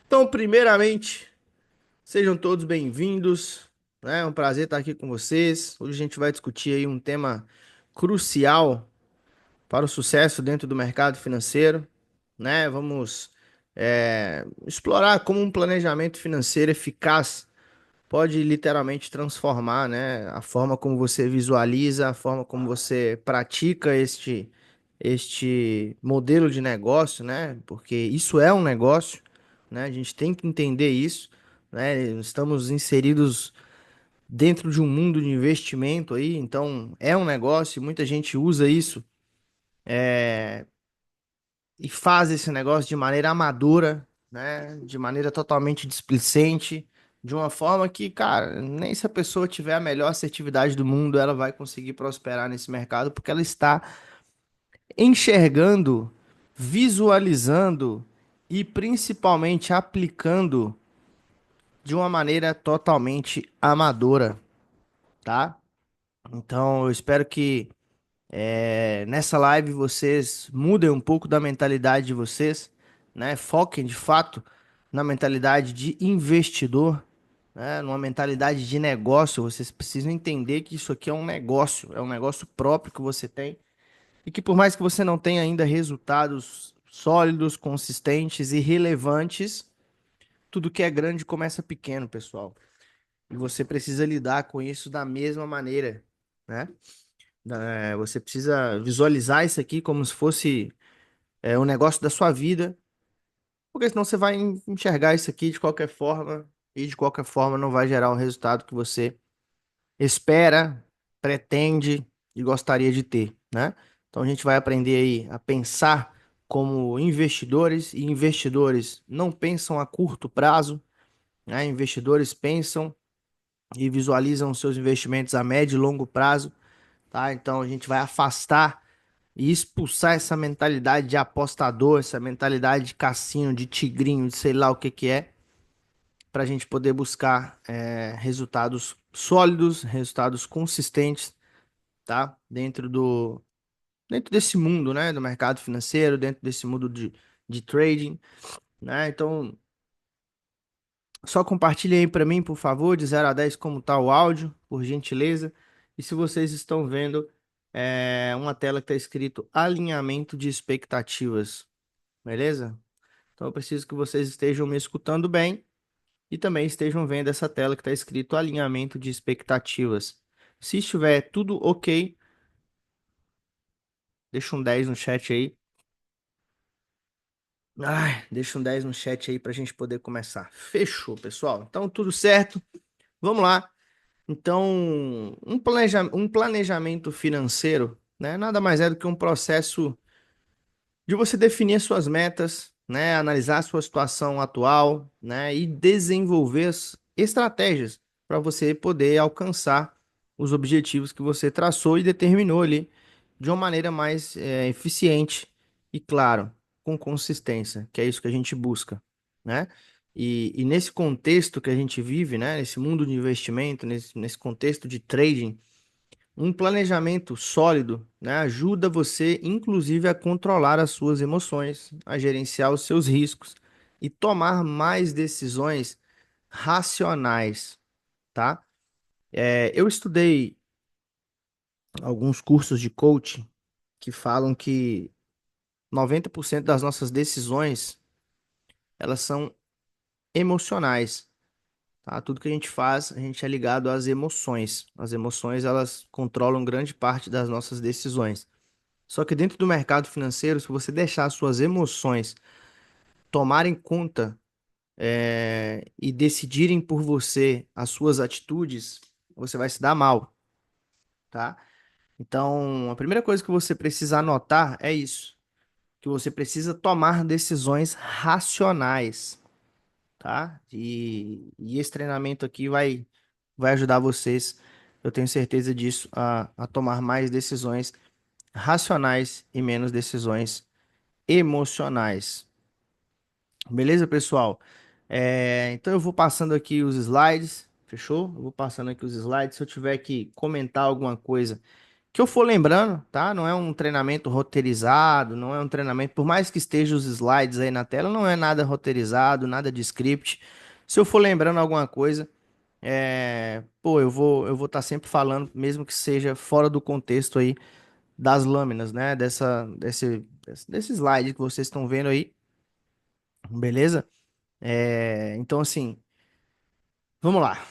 Então, primeiramente, sejam todos bem-vindos, né? É um prazer estar aqui com vocês. Hoje a gente vai discutir aí um tema crucial para o sucesso dentro do mercado financeiro, né? Vamos explorar como um planejamento financeiro eficaz pode literalmente transformar, né, a forma como você visualiza, a forma como você pratica este modelo de negócio, né? Porque isso é um negócio, né? A gente tem que entender isso, né? Estamos inseridos dentro de um mundo de investimento aí, então é um negócio, e muita gente usa isso e faz esse negócio de maneira amadora, né? De maneira totalmente displicente, de uma forma que, cara, nem se a pessoa tiver a melhor assertividade do mundo, ela vai conseguir prosperar nesse mercado, porque ela está enxergando, visualizando e principalmente aplicando de uma maneira totalmente amadora, tá? Então, eu espero que nessa live vocês mudem um pouco da mentalidade de vocês, né? Foquem de fato na mentalidade de investidor, né? Numa mentalidade de negócio. Vocês precisam entender que isso aqui é um negócio próprio que você tem e que por mais que você não tenha ainda resultados sólidos, consistentes e relevantes, tudo que é grande começa pequeno, pessoal. E você precisa lidar com isso da mesma maneira, né? Você precisa visualizar isso aqui como se fosse um negócio da sua vida, porque senão você vai enxergar isso aqui de qualquer forma e de qualquer forma não vai gerar o resultado que você espera, pretende e gostaria de ter, né? Então a gente vai aprender aí a pensar como investidores e investidores não pensam a curto prazo, né? Investidores pensam e visualizam seus investimentos a médio e longo prazo, tá? Então a gente vai afastar e expulsar essa mentalidade de apostador, essa mentalidade de cassino, de tigrinho, de sei lá o que que é, para a gente poder buscar resultados sólidos, resultados consistentes, tá? Dentro desse mundo, né? Do mercado financeiro, dentro desse mundo de trading, né? Então, só compartilhe aí para mim, por favor, de 0 a 10 como tá o áudio, por gentileza. E se vocês estão vendo uma tela que está escrito alinhamento de expectativas, beleza? Então eu preciso que vocês estejam me escutando bem e também estejam vendo essa tela que está escrito alinhamento de expectativas. Se estiver tudo ok, deixa um 10 no chat aí. Ai, deixa um 10 no chat aí para a gente poder começar. Fechou, pessoal. Então tudo certo. Vamos lá. Então, um planejamento financeiro, né, nada mais é do que um processo de você definir as suas metas, né, analisar a sua situação atual, né, e desenvolver as estratégias para você poder alcançar os objetivos que você traçou e determinou ali de uma maneira mais eficiente e, claro, com consistência, que é isso que a gente busca, né? E nesse contexto que a gente vive, né, nesse mundo de investimento, nesse contexto de trading, um planejamento sólido, né, ajuda você, inclusive, a controlar as suas emoções, a gerenciar os seus riscos e tomar mais decisões racionais, tá? Eu estudei alguns cursos de coaching que falam que 90% das nossas decisões, elas são emocionais, tá? Tudo que a gente faz, a gente é ligado às emoções. As emoções, elas controlam grande parte das nossas decisões. Só que dentro do mercado financeiro, se você deixar as suas emoções tomarem conta, e decidirem por você as suas atitudes, você vai se dar mal, tá? Então, a primeira coisa que você precisa anotar é isso, que você precisa tomar decisões racionais, tá? E esse treinamento aqui vai ajudar vocês, eu tenho certeza disso, a tomar mais decisões racionais e menos decisões emocionais. Beleza, pessoal? Então eu vou passando aqui os slides, fechou? Eu vou passando aqui os slides. Se eu tiver que comentar alguma coisa Que eu for lembrando, tá? Não é um treinamento roteirizado, não é um treinamento, por mais que esteja os slides aí na tela, não é nada roteirizado, nada de script. Se eu for lembrando alguma coisa, pô, eu vou estar sempre falando, mesmo que seja fora do contexto aí das lâminas, né? Desse slide que vocês estão vendo aí, beleza? Então, assim, vamos lá.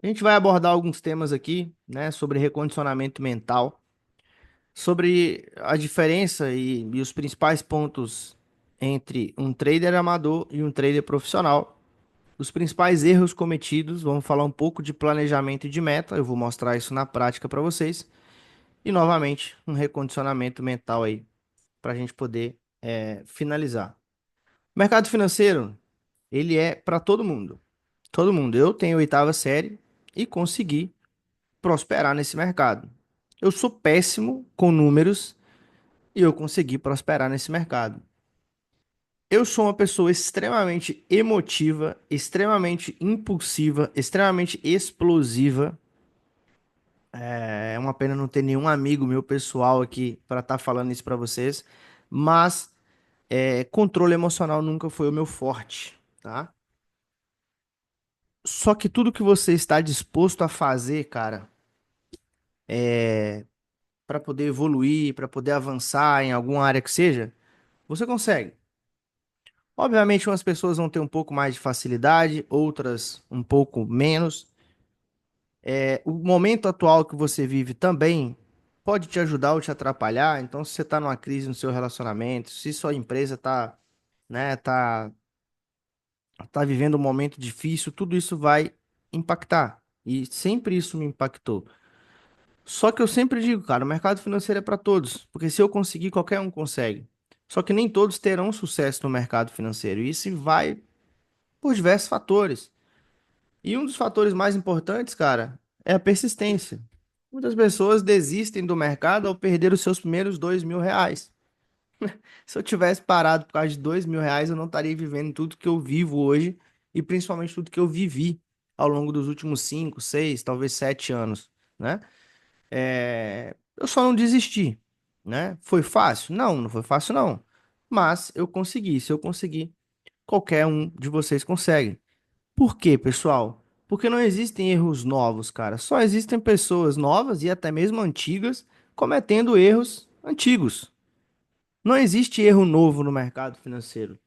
A gente vai abordar alguns temas aqui, né, sobre recondicionamento mental, sobre a diferença e os principais pontos entre um trader amador e um trader profissional, os principais erros cometidos, vamos falar um pouco de planejamento e de meta, eu vou mostrar isso na prática para vocês, e novamente um recondicionamento mental aí, para a gente poder finalizar. O mercado financeiro, ele é para todo mundo. Todo mundo. Eu tenho oitava série e consegui prosperar nesse mercado. Eu sou péssimo com números e eu consegui prosperar nesse mercado. Eu sou uma pessoa extremamente emotiva, extremamente impulsiva, extremamente explosiva. É uma pena não ter nenhum amigo meu pessoal aqui para estar falando isso para vocês, mas controle emocional nunca foi o meu forte, tá? Só que tudo que você está disposto a fazer, cara, para poder evoluir, para poder avançar em alguma área que seja, você consegue. Obviamente, umas pessoas vão ter um pouco mais de facilidade, outras um pouco menos. O momento atual que você vive também pode te ajudar ou te atrapalhar. Então, se você está numa crise no seu relacionamento, se sua empresa está, né, tá vivendo um momento difícil, tudo isso vai impactar. E sempre isso me impactou. Só que eu sempre digo, cara, o mercado financeiro é para todos, porque se eu conseguir, qualquer um consegue. Só que nem todos terão sucesso no mercado financeiro. E isso vai por diversos fatores. E um dos fatores mais importantes, cara, é a persistência. Muitas pessoas desistem do mercado ao perder os seus primeiros R$ 2.000. Se eu tivesse parado por causa de R$ 2.000, eu não estaria vivendo tudo que eu vivo hoje e principalmente tudo que eu vivi ao longo dos últimos 5, 6, talvez 7 anos, né? Eu só não desisti, né? Foi fácil? Não, não foi fácil não. Mas eu consegui. Se eu conseguir, qualquer um de vocês consegue. Por quê, pessoal? Porque não existem erros novos, cara. Só existem pessoas novas e até mesmo antigas cometendo erros antigos. Não existe erro novo no mercado financeiro.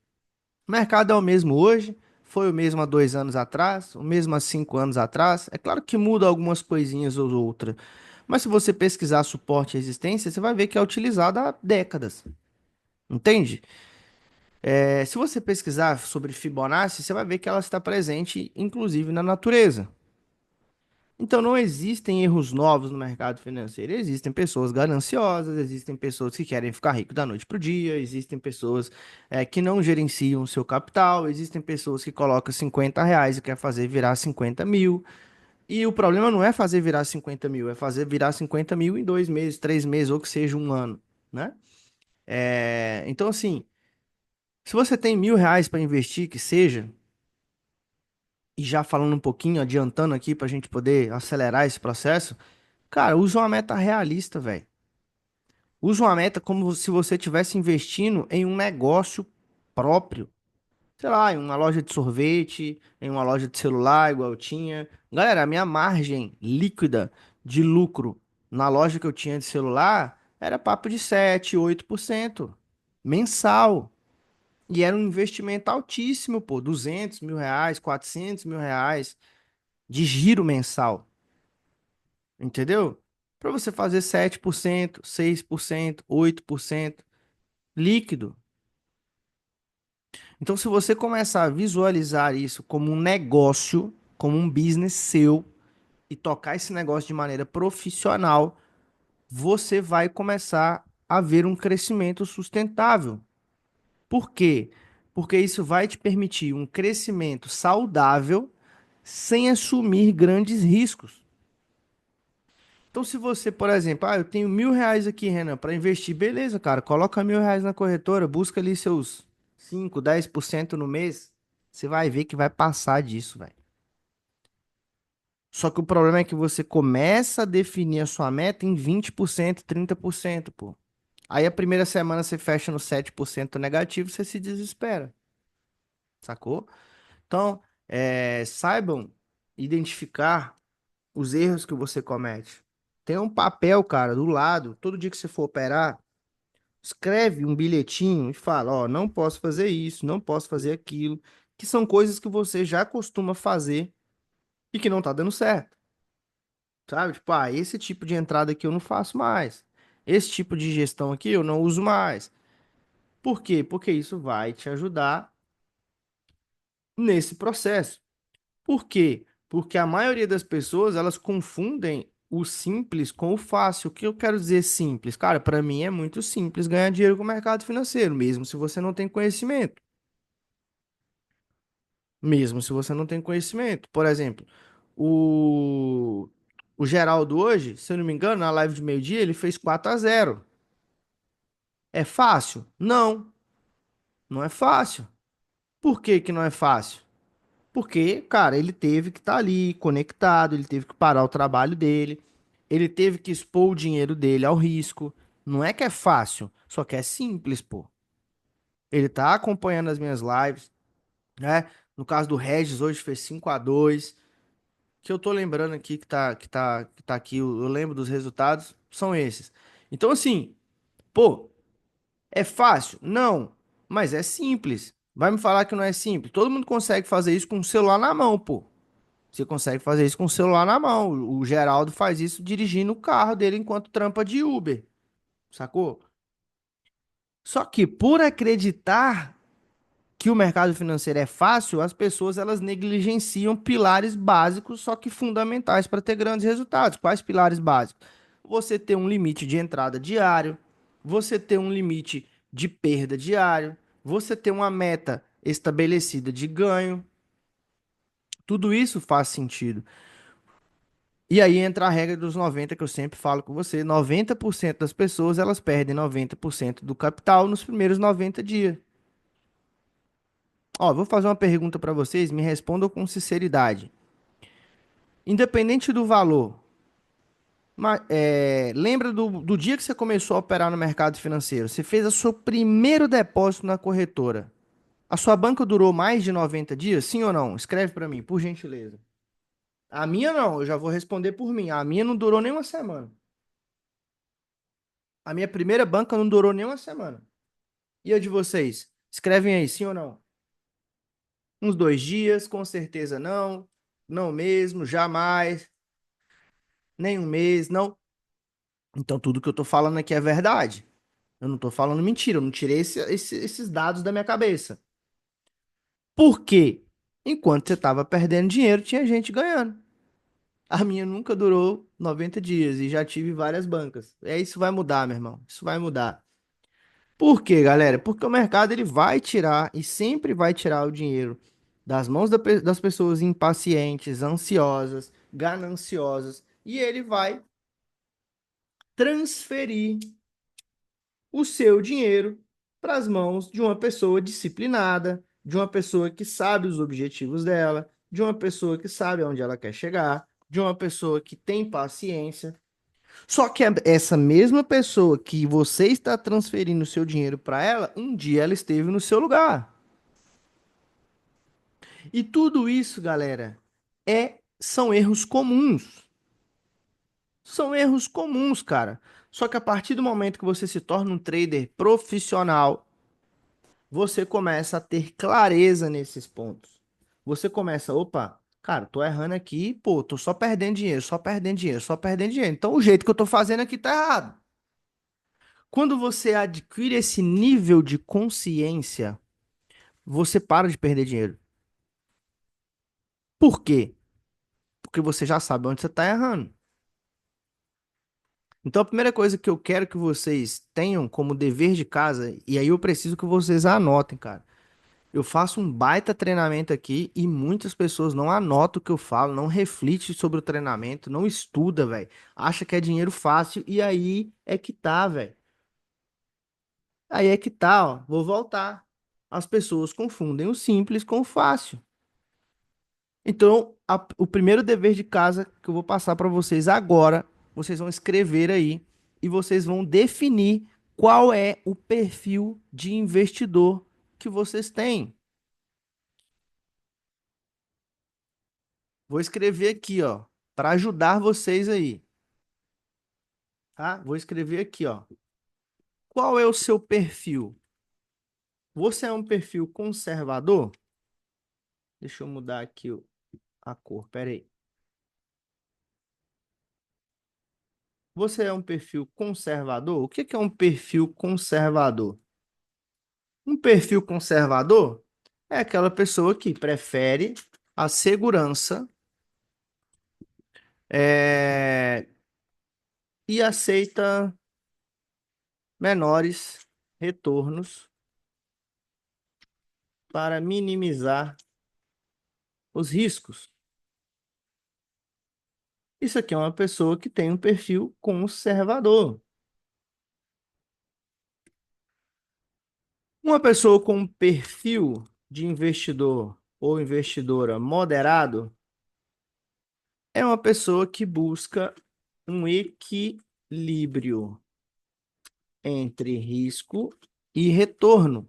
O mercado é o mesmo hoje, foi o mesmo há 2 anos atrás, o mesmo há 5 anos atrás. É claro que muda algumas coisinhas ou outra. Mas se você pesquisar suporte e resistência, você vai ver que é utilizado há décadas. Entende? Se você pesquisar sobre Fibonacci, você vai ver que ela está presente, inclusive, na natureza. Então não existem erros novos no mercado financeiro. Existem pessoas gananciosas, existem pessoas que querem ficar rico da noite para o dia, existem pessoas que não gerenciam o seu capital, existem pessoas que colocam R$ 50 e quer fazer virar 50 mil. E o problema não é fazer virar 50 mil, é fazer virar 50 mil em 2 meses, 3 meses, ou que seja um ano, né? Então, assim, se você tem R$ 1.000 para investir, que seja, e já falando um pouquinho, adiantando aqui para a gente poder acelerar esse processo. Cara, usa uma meta realista, velho. Usa uma meta como se você estivesse investindo em um negócio próprio. Sei lá, em uma loja de sorvete, em uma loja de celular, igual eu tinha. Galera, a minha margem líquida de lucro na loja que eu tinha de celular era papo de 7, 8% mensal. E era um investimento altíssimo, pô, R$ 200.000, R$ 400.000 de giro mensal. Entendeu? Para você fazer 7%, 6%, 8% líquido. Então, se você começar a visualizar isso como um negócio, como um business seu, e tocar esse negócio de maneira profissional, você vai começar a ver um crescimento sustentável. Por quê? Porque isso vai te permitir um crescimento saudável sem assumir grandes riscos. Então, se você, por exemplo, eu tenho R$ 1.000 aqui, Renan, para investir, beleza, cara, coloca R$ 1.000 na corretora, busca ali seus 5, 10% no mês, você vai ver que vai passar disso, velho. Só que o problema é que você começa a definir a sua meta em 20%, 30%, pô. Aí a primeira semana você fecha no 7% negativo, você se desespera, sacou? Então, saibam identificar os erros que você comete. Tem um papel, cara, do lado, todo dia que você for operar, escreve um bilhetinho e fala, ó, não posso fazer isso, não posso fazer aquilo, que são coisas que você já costuma fazer e que não tá dando certo, sabe? Tipo, esse tipo de entrada aqui eu não faço mais. Esse tipo de gestão aqui eu não uso mais. Por quê? Porque isso vai te ajudar nesse processo. Por quê? Porque a maioria das pessoas, elas confundem o simples com o fácil. O que eu quero dizer simples? Cara, para mim é muito simples ganhar dinheiro com o mercado financeiro, mesmo se você não tem conhecimento. Mesmo se você não tem conhecimento. Por exemplo, o, o Geraldo hoje, se eu não me engano, na live de meio-dia, ele fez 4-0. É fácil? Não, não é fácil. Por que que não é fácil? Porque, cara, ele teve que estar ali conectado, ele teve que parar o trabalho dele, ele teve que expor o dinheiro dele ao risco. Não é que é fácil, só que é simples, pô. Ele tá acompanhando as minhas lives, né? No caso do Regis, hoje fez 5-2. Que eu tô lembrando aqui que tá aqui, eu lembro dos resultados, são esses. Então, assim, pô, é fácil? Não, mas é simples. Vai me falar que não é simples? Todo mundo consegue fazer isso com o celular na mão, pô. Você consegue fazer isso com o celular na mão. O Geraldo faz isso dirigindo o carro dele enquanto trampa de Uber, sacou? Só que por acreditar que o mercado financeiro é fácil, as pessoas elas negligenciam pilares básicos, só que fundamentais para ter grandes resultados. Quais pilares básicos? Você ter um limite de entrada diário, você ter um limite de perda diário, você ter uma meta estabelecida de ganho. Tudo isso faz sentido. E aí entra a regra dos 90 que eu sempre falo com você. 90% das pessoas, elas perdem 90% do capital nos primeiros 90 dias. Ó, vou fazer uma pergunta para vocês, me respondam com sinceridade. Independente do valor, lembra do dia que você começou a operar no mercado financeiro? Você fez o seu primeiro depósito na corretora. A sua banca durou mais de 90 dias? Sim ou não? Escreve para mim, por gentileza. A minha não, eu já vou responder por mim. A minha não durou nem uma semana. A minha primeira banca não durou nem uma semana. E a de vocês? Escrevem aí, sim ou não? Uns 2 dias, com certeza não. Não mesmo, jamais. Nem um mês, não. Então tudo que eu tô falando aqui é verdade. Eu não tô falando mentira, eu não tirei esses dados da minha cabeça. Por quê? Enquanto você tava perdendo dinheiro, tinha gente ganhando. A minha nunca durou 90 dias e já tive várias bancas. Isso vai mudar, meu irmão. Isso vai mudar. Por quê, galera? Porque o mercado ele vai tirar e sempre vai tirar o dinheiro das mãos das pessoas impacientes, ansiosas, gananciosas, e ele vai transferir o seu dinheiro para as mãos de uma pessoa disciplinada, de uma pessoa que sabe os objetivos dela, de uma pessoa que sabe aonde ela quer chegar, de uma pessoa que tem paciência. Só que essa mesma pessoa que você está transferindo o seu dinheiro para ela, um dia ela esteve no seu lugar. E tudo isso, galera, são erros comuns. São erros comuns, cara. Só que a partir do momento que você se torna um trader profissional, você começa a ter clareza nesses pontos. Você começa, opa, cara, tô errando aqui, pô, tô só perdendo dinheiro, só perdendo dinheiro, só perdendo dinheiro. Então o jeito que eu tô fazendo aqui tá errado. Quando você adquire esse nível de consciência, você para de perder dinheiro. Por quê? Porque você já sabe onde você está errando. Então, a primeira coisa que eu quero que vocês tenham como dever de casa, e aí eu preciso que vocês anotem, cara. Eu faço um baita treinamento aqui e muitas pessoas não anotam o que eu falo, não reflete sobre o treinamento, não estuda, velho. Acha que é dinheiro fácil e aí é que tá, velho. Aí é que tá, ó. Vou voltar. As pessoas confundem o simples com o fácil. Então, o primeiro dever de casa que eu vou passar para vocês agora, vocês vão escrever aí e vocês vão definir qual é o perfil de investidor que vocês têm. Vou escrever aqui, ó, para ajudar vocês aí, tá? Vou escrever aqui, ó. Qual é o seu perfil? Você é um perfil conservador? Deixa eu mudar aqui a cor, peraí. Você é um perfil conservador? O que que é um perfil conservador? Um perfil conservador é aquela pessoa que prefere a segurança e aceita menores retornos para minimizar os riscos. Isso aqui é uma pessoa que tem um perfil conservador. Uma pessoa com um perfil de investidor ou investidora moderado é uma pessoa que busca um equilíbrio entre risco e retorno.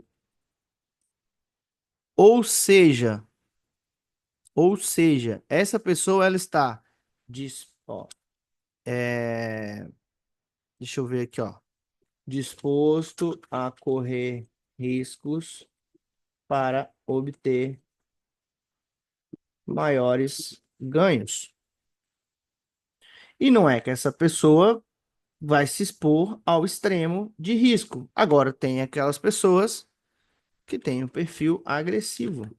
Ou seja, ou seja, essa pessoa ela está ó, deixa eu ver aqui, ó, disposto a correr riscos para obter maiores ganhos. E não é que essa pessoa vai se expor ao extremo de risco. Agora, tem aquelas pessoas que têm um perfil agressivo.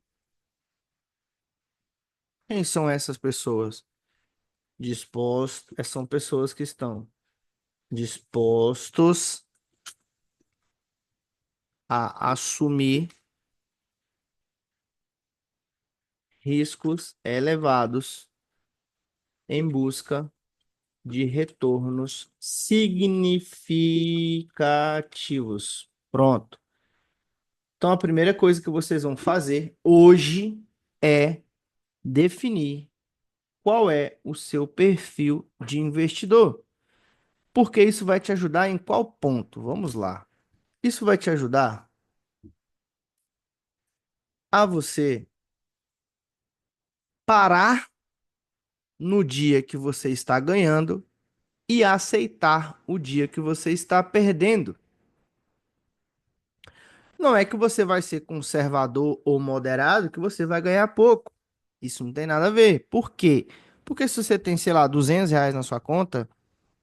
Quem são essas pessoas? São pessoas que estão dispostos a assumir riscos elevados em busca de retornos significativos. Pronto. Então, a primeira coisa que vocês vão fazer hoje é definir qual é o seu perfil de investidor. Porque isso vai te ajudar em qual ponto? Vamos lá. Isso vai te ajudar a você parar no dia que você está ganhando e aceitar o dia que você está perdendo. Não é que você vai ser conservador ou moderado que você vai ganhar pouco. Isso não tem nada a ver. Por quê? Porque se você tem, sei lá, R$ 200 na sua conta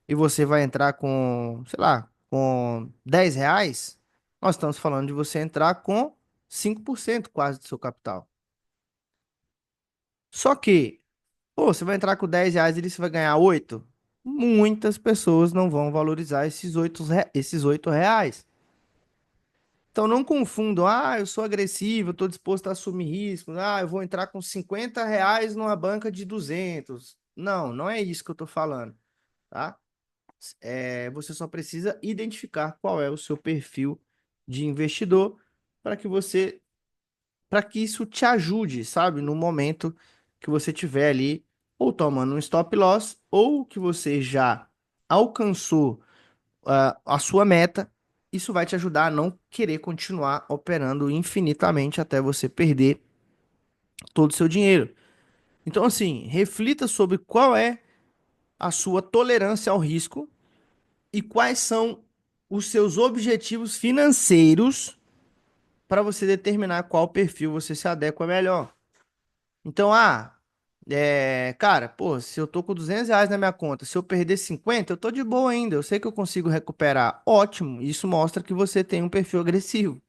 e você vai entrar com, sei lá, com R$ 10, nós estamos falando de você entrar com 5% quase do seu capital. Só que, pô, você vai entrar com R$ 10 e você vai ganhar 8. Muitas pessoas não vão valorizar esses 8 reais. Então não confundam, eu sou agressivo, eu estou disposto a assumir riscos, eu vou entrar com R$ 50 numa banca de 200. Não, não é isso que eu estou falando, tá? Você só precisa identificar qual é o seu perfil de investidor para que para que isso te ajude, sabe? No momento que você tiver ali ou tomando um stop loss ou que você já alcançou a sua meta, isso vai te ajudar a não querer continuar operando infinitamente até você perder todo o seu dinheiro. Então, assim, reflita sobre qual é a sua tolerância ao risco e quais são os seus objetivos financeiros para você determinar qual perfil você se adequa melhor. Então, cara, pô, se eu tô com R$ 200 na minha conta, se eu perder 50, eu tô de boa ainda. Eu sei que eu consigo recuperar. Ótimo. Isso mostra que você tem um perfil agressivo.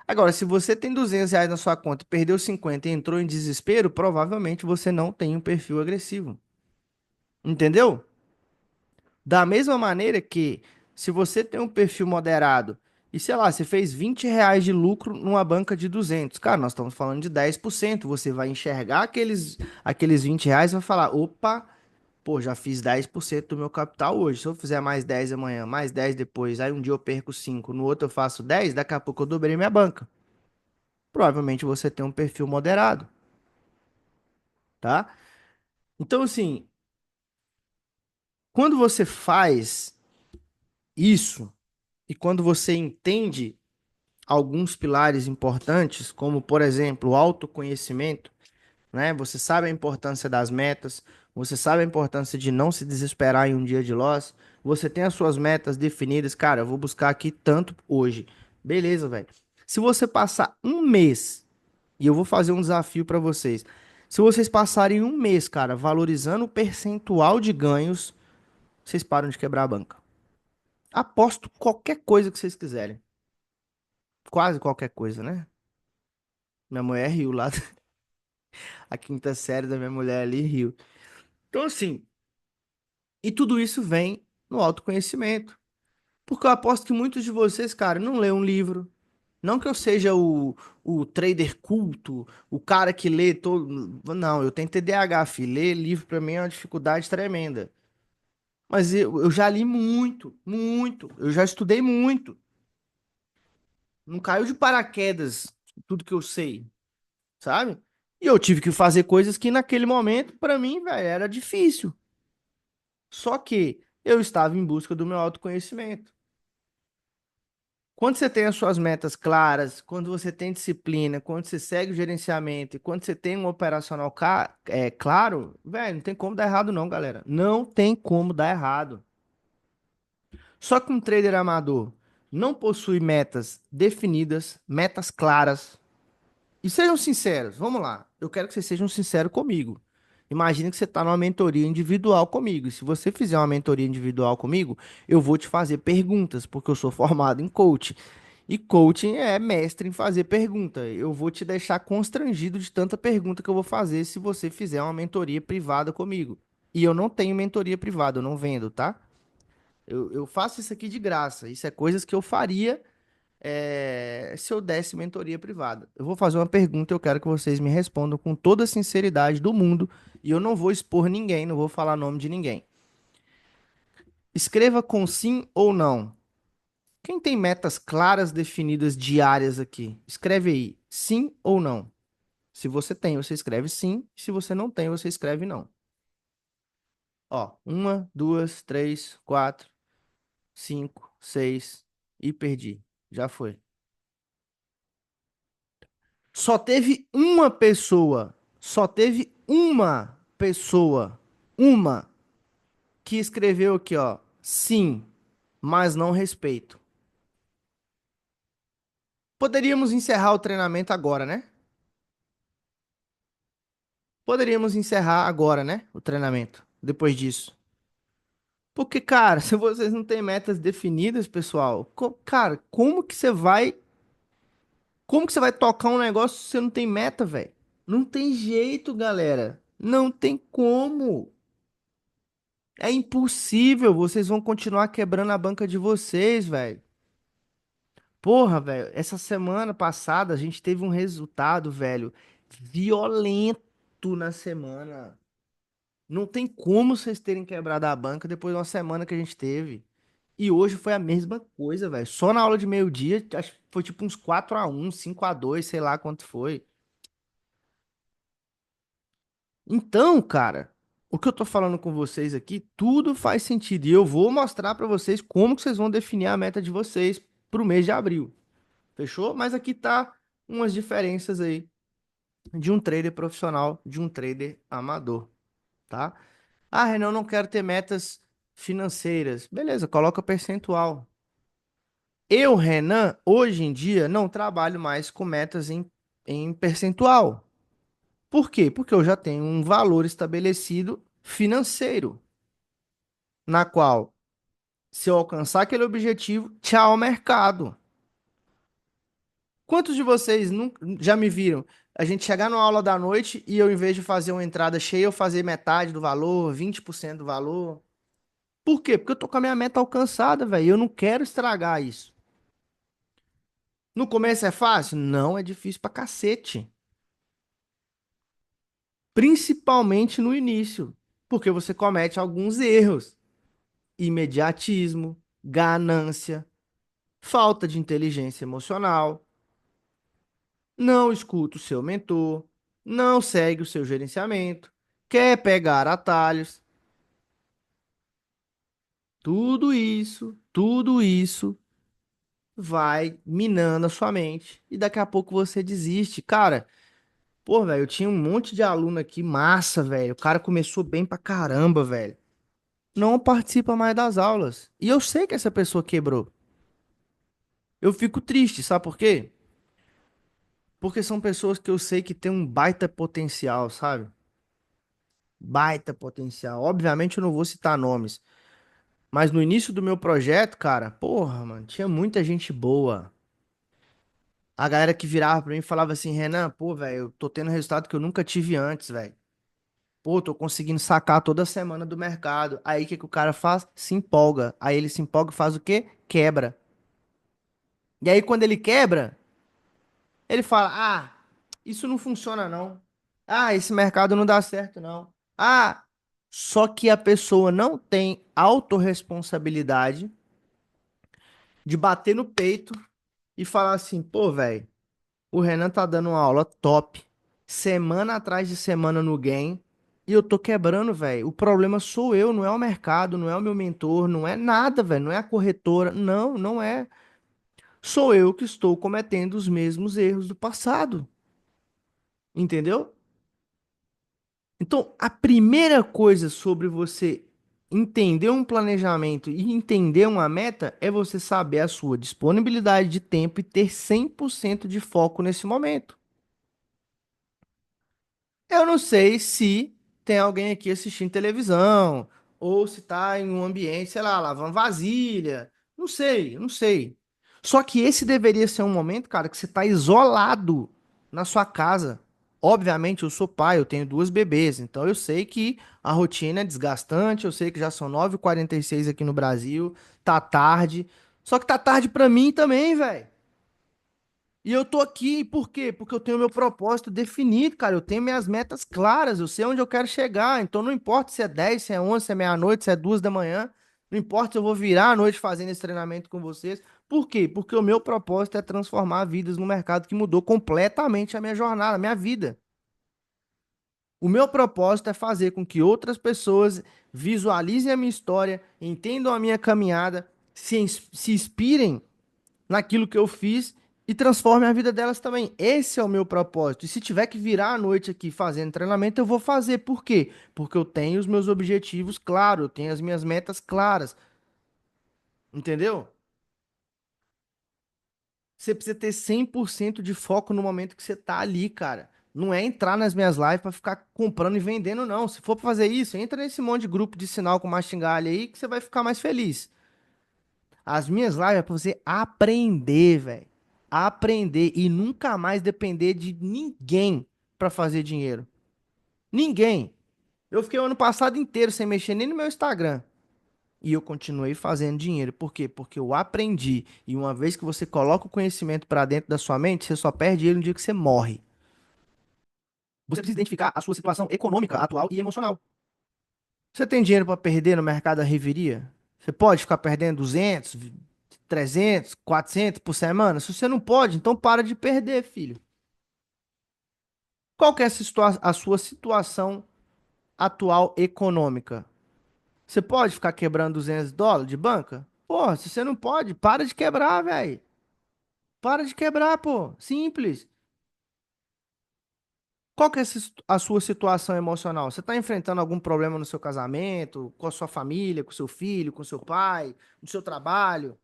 Agora, se você tem R$ 200 na sua conta, perdeu 50 e entrou em desespero, provavelmente você não tem um perfil agressivo. Entendeu? Da mesma maneira que, se você tem um perfil moderado e, sei lá, você fez R$ 20 de lucro numa banca de 200, cara, nós estamos falando de 10%. Você vai enxergar aqueles R$ 20 e vai falar: opa, pô, já fiz 10% do meu capital hoje. Se eu fizer mais 10 amanhã, mais 10 depois, aí um dia eu perco 5, no outro eu faço 10, daqui a pouco eu dobrei minha banca. Provavelmente você tem um perfil moderado. tá? Então, assim, quando você faz isso e quando você entende alguns pilares importantes, como, por exemplo, o autoconhecimento, né? Você sabe a importância das metas, você sabe a importância de não se desesperar em um dia de loss, você tem as suas metas definidas, cara, eu vou buscar aqui tanto hoje. Beleza, velho. Se você passar um mês, e eu vou fazer um desafio para vocês, se vocês passarem um mês, cara, valorizando o percentual de ganhos, vocês param de quebrar a banca. Aposto qualquer coisa que vocês quiserem. Quase qualquer coisa, né? Minha mulher riu lá, a quinta série da minha mulher ali riu. Então, assim, e tudo isso vem no autoconhecimento. Porque eu aposto que muitos de vocês, cara, não lê um livro. Não que eu seja o trader culto, o cara que lê todo. Não, eu tenho TDAH, filho. Ler livro pra mim é uma dificuldade tremenda. Mas eu já li muito, muito. Eu já estudei muito. Não caiu de paraquedas tudo que eu sei, sabe? E eu tive que fazer coisas que naquele momento, pra mim, velho, era difícil. Só que eu estava em busca do meu autoconhecimento. Quando você tem as suas metas claras, quando você tem disciplina, quando você segue o gerenciamento e quando você tem um operacional claro, velho, não tem como dar errado não, galera. Não tem como dar errado. Só que um trader amador não possui metas definidas, metas claras. E sejam sinceros, vamos lá. Eu quero que vocês sejam sinceros comigo. Imagine que você está numa mentoria individual comigo. E se você fizer uma mentoria individual comigo, eu vou te fazer perguntas, porque eu sou formado em coaching. E coaching é mestre em fazer pergunta. Eu vou te deixar constrangido de tanta pergunta que eu vou fazer se você fizer uma mentoria privada comigo. E eu não tenho mentoria privada, eu não vendo, tá? Eu faço isso aqui de graça. Isso é coisas que eu faria se eu desse mentoria privada. Eu vou fazer uma pergunta e eu quero que vocês me respondam com toda a sinceridade do mundo. E eu não vou expor ninguém, não vou falar nome de ninguém. Escreva com sim ou não. Quem tem metas claras definidas diárias aqui? Escreve aí, sim ou não. Se você tem, você escreve sim. Se você não tem, você escreve não. Ó, uma, duas, três, quatro, cinco, seis e perdi. Já foi. Só teve uma pessoa, uma, que escreveu aqui, ó, sim, mas não respeito. Poderíamos encerrar o treinamento agora, né? Poderíamos encerrar agora, né? O treinamento, depois disso. Porque, cara, se vocês não têm metas definidas, pessoal, cara, como que você vai tocar um negócio se você não tem meta, velho? Não tem jeito, galera. Não tem como. É impossível, vocês vão continuar quebrando a banca de vocês, velho. Porra, velho, essa semana passada a gente teve um resultado, velho, violento na semana. Não tem como vocês terem quebrado a banca depois de uma semana que a gente teve. E hoje foi a mesma coisa, velho. Só na aula de meio-dia, acho que foi tipo uns 4-1, 5-2, sei lá quanto foi. Então, cara, o que eu tô falando com vocês aqui, tudo faz sentido. E eu vou mostrar pra vocês como que vocês vão definir a meta de vocês pro mês de abril. Fechou? Mas aqui tá umas diferenças aí de um trader profissional, de um trader amador, tá? Ah, Renan, eu não quero ter metas financeiras. Beleza, coloca percentual. Eu, Renan, hoje em dia não trabalho mais com metas em percentual. Por quê? Porque eu já tenho um valor estabelecido financeiro, na qual, se eu alcançar aquele objetivo, tchau mercado. Quantos de vocês já me viram? A gente chegar numa aula da noite e eu, em vez de fazer uma entrada cheia, eu fazer metade do valor, 20% do valor. Por quê? Porque eu tô com a minha meta alcançada, velho. Eu não quero estragar isso. No começo é fácil? Não, é difícil pra cacete. Principalmente no início. Porque você comete alguns erros. Imediatismo, ganância, falta de inteligência emocional, não escuta o seu mentor, não segue o seu gerenciamento. quer pegar atalhos. Tudo isso vai minando a sua mente e daqui a pouco você desiste. Cara, pô, velho, eu tinha um monte de aluno aqui, massa, velho. O cara começou bem pra caramba, velho. Não participa mais das aulas. E eu sei que essa pessoa quebrou. Eu fico triste, sabe por quê? Porque são pessoas que eu sei que têm um baita potencial, sabe? Baita potencial. Obviamente eu não vou citar nomes, mas no início do meu projeto, cara, porra, mano, tinha muita gente boa. A galera que virava pra mim e falava assim, Renan, pô, velho, eu tô tendo resultado que eu nunca tive antes, velho. Pô, tô conseguindo sacar toda semana do mercado. Aí o que que o cara faz? Se empolga. Aí ele se empolga e faz o quê? Quebra. E aí quando ele quebra, ele fala: "Ah, isso não funciona não. Ah, esse mercado não dá certo não. Ah, só que a pessoa não tem autorresponsabilidade de bater no peito e falar assim: "Pô, velho, o Renan tá dando uma aula top, semana atrás de semana no game, e eu tô quebrando, velho. O problema sou eu, não é o mercado, não é o meu mentor, não é nada, velho, não é a corretora, não, não é. Sou eu que estou cometendo os mesmos erros do passado, entendeu? Então, a primeira coisa sobre você entender um planejamento e entender uma meta é você saber a sua disponibilidade de tempo e ter 100% de foco nesse momento. Eu não sei se tem alguém aqui assistindo televisão, ou se tá em um ambiente, sei lá, lavando vasilha. Não sei, não sei. Só que esse deveria ser um momento, cara, que você tá isolado na sua casa. Obviamente, eu sou pai, eu tenho duas bebês, então eu sei que a rotina é desgastante, eu sei que já são 9h46 aqui no Brasil, tá tarde. Só que tá tarde pra mim também, velho. E eu tô aqui, por quê? Porque eu tenho meu propósito definido, cara. Eu tenho minhas metas claras, eu sei onde eu quero chegar. Então não importa se é 10, se é 11, se é meia-noite, se é 2 da manhã. Não importa se eu vou virar a noite fazendo esse treinamento com vocês. Por quê? Porque o meu propósito é transformar vidas no mercado que mudou completamente a minha jornada, a minha vida. O meu propósito é fazer com que outras pessoas visualizem a minha história, entendam a minha caminhada, se inspirem naquilo que eu fiz e transforme a vida delas também. Esse é o meu propósito. E se tiver que virar a noite aqui fazendo treinamento, eu vou fazer. Por quê? Porque eu tenho os meus objetivos claros, eu tenho as minhas metas claras. Entendeu? Você precisa ter 100% de foco no momento que você tá ali, cara. Não é entrar nas minhas lives para ficar comprando e vendendo, não. Se for pra fazer isso, entra nesse monte de grupo de sinal com mastingalha aí que você vai ficar mais feliz. As minhas lives é pra você aprender, velho. Aprender e nunca mais depender de ninguém pra fazer dinheiro. Ninguém. Eu fiquei o ano passado inteiro sem mexer nem no meu Instagram. E eu continuei fazendo dinheiro. Por quê? Porque eu aprendi. E uma vez que você coloca o conhecimento pra dentro da sua mente, você só perde ele no dia que você morre. Você precisa identificar a sua situação econômica atual e emocional. Você tem dinheiro pra perder no mercado da reveria? Você pode ficar perdendo 200, 300, 400 por semana? Se você não pode, então para de perder, filho. Qual que é a sua situação atual econômica? Você pode ficar quebrando US$ 200 de banca? Porra, se você não pode, para de quebrar, velho. Para de quebrar, pô. Simples. Qual que é a sua situação emocional? Você está enfrentando algum problema no seu casamento, com a sua família, com o seu filho, com o seu pai, no seu trabalho?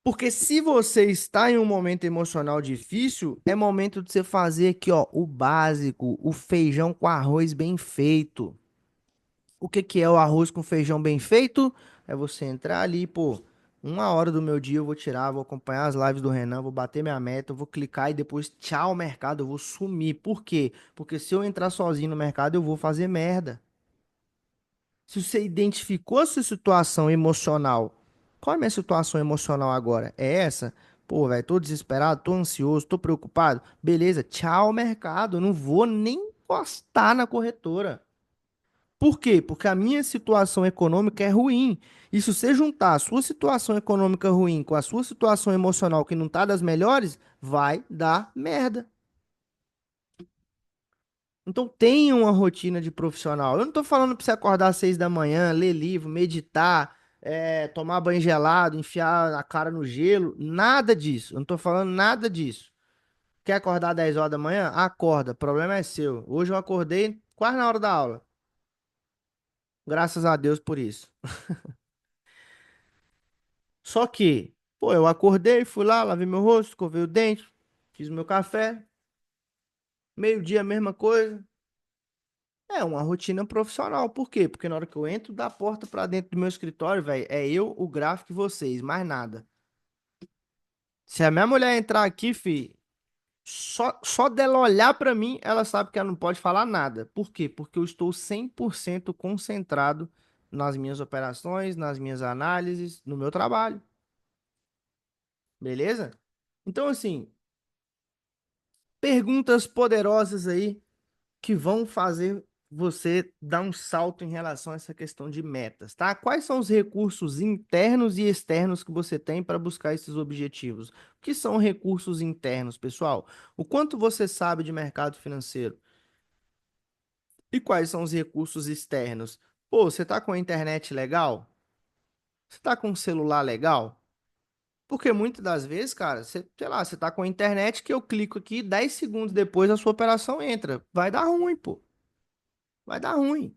Porque se você está em um momento emocional difícil, é momento de você fazer aqui, ó, o básico, o feijão com arroz bem feito. O que que é o arroz com feijão bem feito? É você entrar ali, pô, 1 hora do meu dia eu vou tirar, vou acompanhar as lives do Renan, vou bater minha meta, eu vou clicar e depois tchau mercado, eu vou sumir. Por quê? Porque se eu entrar sozinho no mercado, eu vou fazer merda. Se você identificou a sua situação emocional, qual é a minha situação emocional agora? É essa? Pô, velho, tô desesperado, tô ansioso, tô preocupado. Beleza, tchau, mercado. Eu não vou nem encostar na corretora. Por quê? Porque a minha situação econômica é ruim. E se você juntar a sua situação econômica ruim com a sua situação emocional que não tá das melhores, vai dar merda. Então tenha uma rotina de profissional. Eu não tô falando pra você acordar às 6 da manhã, ler livro, meditar, tomar banho gelado, enfiar a cara no gelo, nada disso. Eu não tô falando nada disso. Quer acordar 10 horas da manhã? Acorda, o problema é seu. Hoje eu acordei quase na hora da aula. Graças a Deus por isso. Só que, pô, eu acordei, fui lá, lavei meu rosto, escovei o dente, fiz meu café, meio-dia a mesma coisa. É uma rotina profissional. Por quê? Porque na hora que eu entro da porta pra dentro do meu escritório, velho, é eu, o gráfico e vocês, mais nada. Se a minha mulher entrar aqui, fi, só dela olhar pra mim, ela sabe que ela não pode falar nada. Por quê? Porque eu estou 100% concentrado nas minhas operações, nas minhas análises, no meu trabalho. Beleza? Então, assim, perguntas poderosas aí que vão fazer você dar um salto em relação a essa questão de metas, tá? Quais são os recursos internos e externos que você tem para buscar esses objetivos? O que são recursos internos, pessoal? O quanto você sabe de mercado financeiro? E quais são os recursos externos? Pô, você tá com a internet legal? Você tá com um celular legal? Porque muitas das vezes, cara, você, sei lá, você tá com a internet que eu clico aqui, 10 segundos depois a sua operação entra. Vai dar ruim, pô. Vai dar ruim.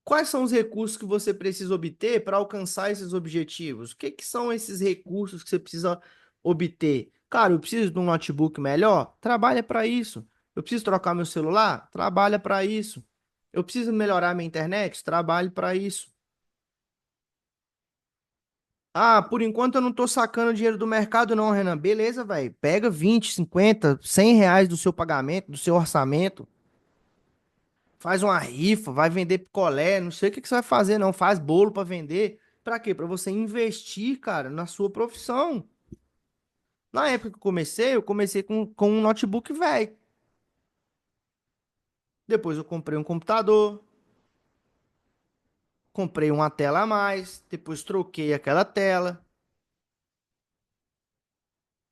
Quais são os recursos que você precisa obter para alcançar esses objetivos? O que que são esses recursos que você precisa obter? Cara, eu preciso de um notebook melhor? Trabalha para isso. Eu preciso trocar meu celular? Trabalha para isso. Eu preciso melhorar minha internet? Trabalhe para isso. Ah, por enquanto eu não tô sacando dinheiro do mercado, não, Renan. Beleza, velho. Pega 20, 50, R$ 100 do seu pagamento, do seu orçamento. Faz uma rifa, vai vender picolé, não sei o que que você vai fazer, não. Faz bolo para vender. Para quê? Para você investir, cara, na sua profissão. Na época que eu comecei com um notebook velho. Depois eu comprei um computador, comprei uma tela a mais, depois troquei aquela tela.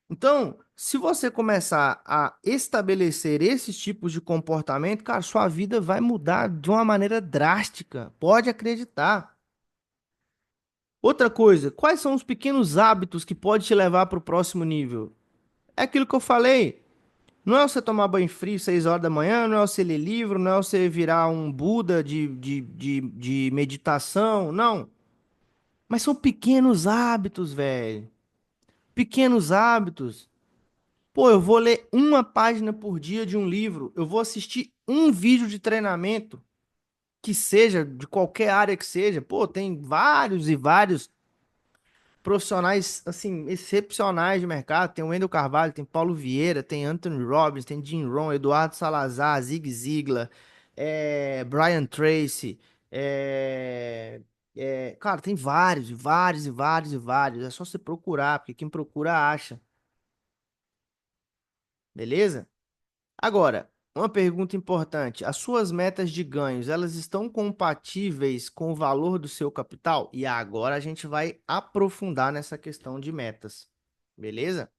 Então, se você começar a estabelecer esses tipos de comportamento, cara, sua vida vai mudar de uma maneira drástica. Pode acreditar. Outra coisa, quais são os pequenos hábitos que pode te levar para o próximo nível? É aquilo que eu falei. Não é você tomar banho frio 6 horas da manhã, não é você ler livro, não é você virar um Buda de meditação, não. Mas são pequenos hábitos, velho. Pequenos hábitos. Pô, eu vou ler uma página por dia de um livro. Eu vou assistir um vídeo de treinamento, que seja, de qualquer área que seja. Pô, tem vários e vários profissionais assim excepcionais de mercado. Tem o Wendel Carvalho, tem Paulo Vieira, tem Anthony Robbins, tem Jim Rohn, Eduardo Salazar, Zig Ziglar, Brian Tracy, cara, tem vários, e vários e vários e vários. É só você procurar, porque quem procura acha, beleza? Agora, uma pergunta importante: as suas metas de ganhos, elas estão compatíveis com o valor do seu capital? E agora a gente vai aprofundar nessa questão de metas, beleza?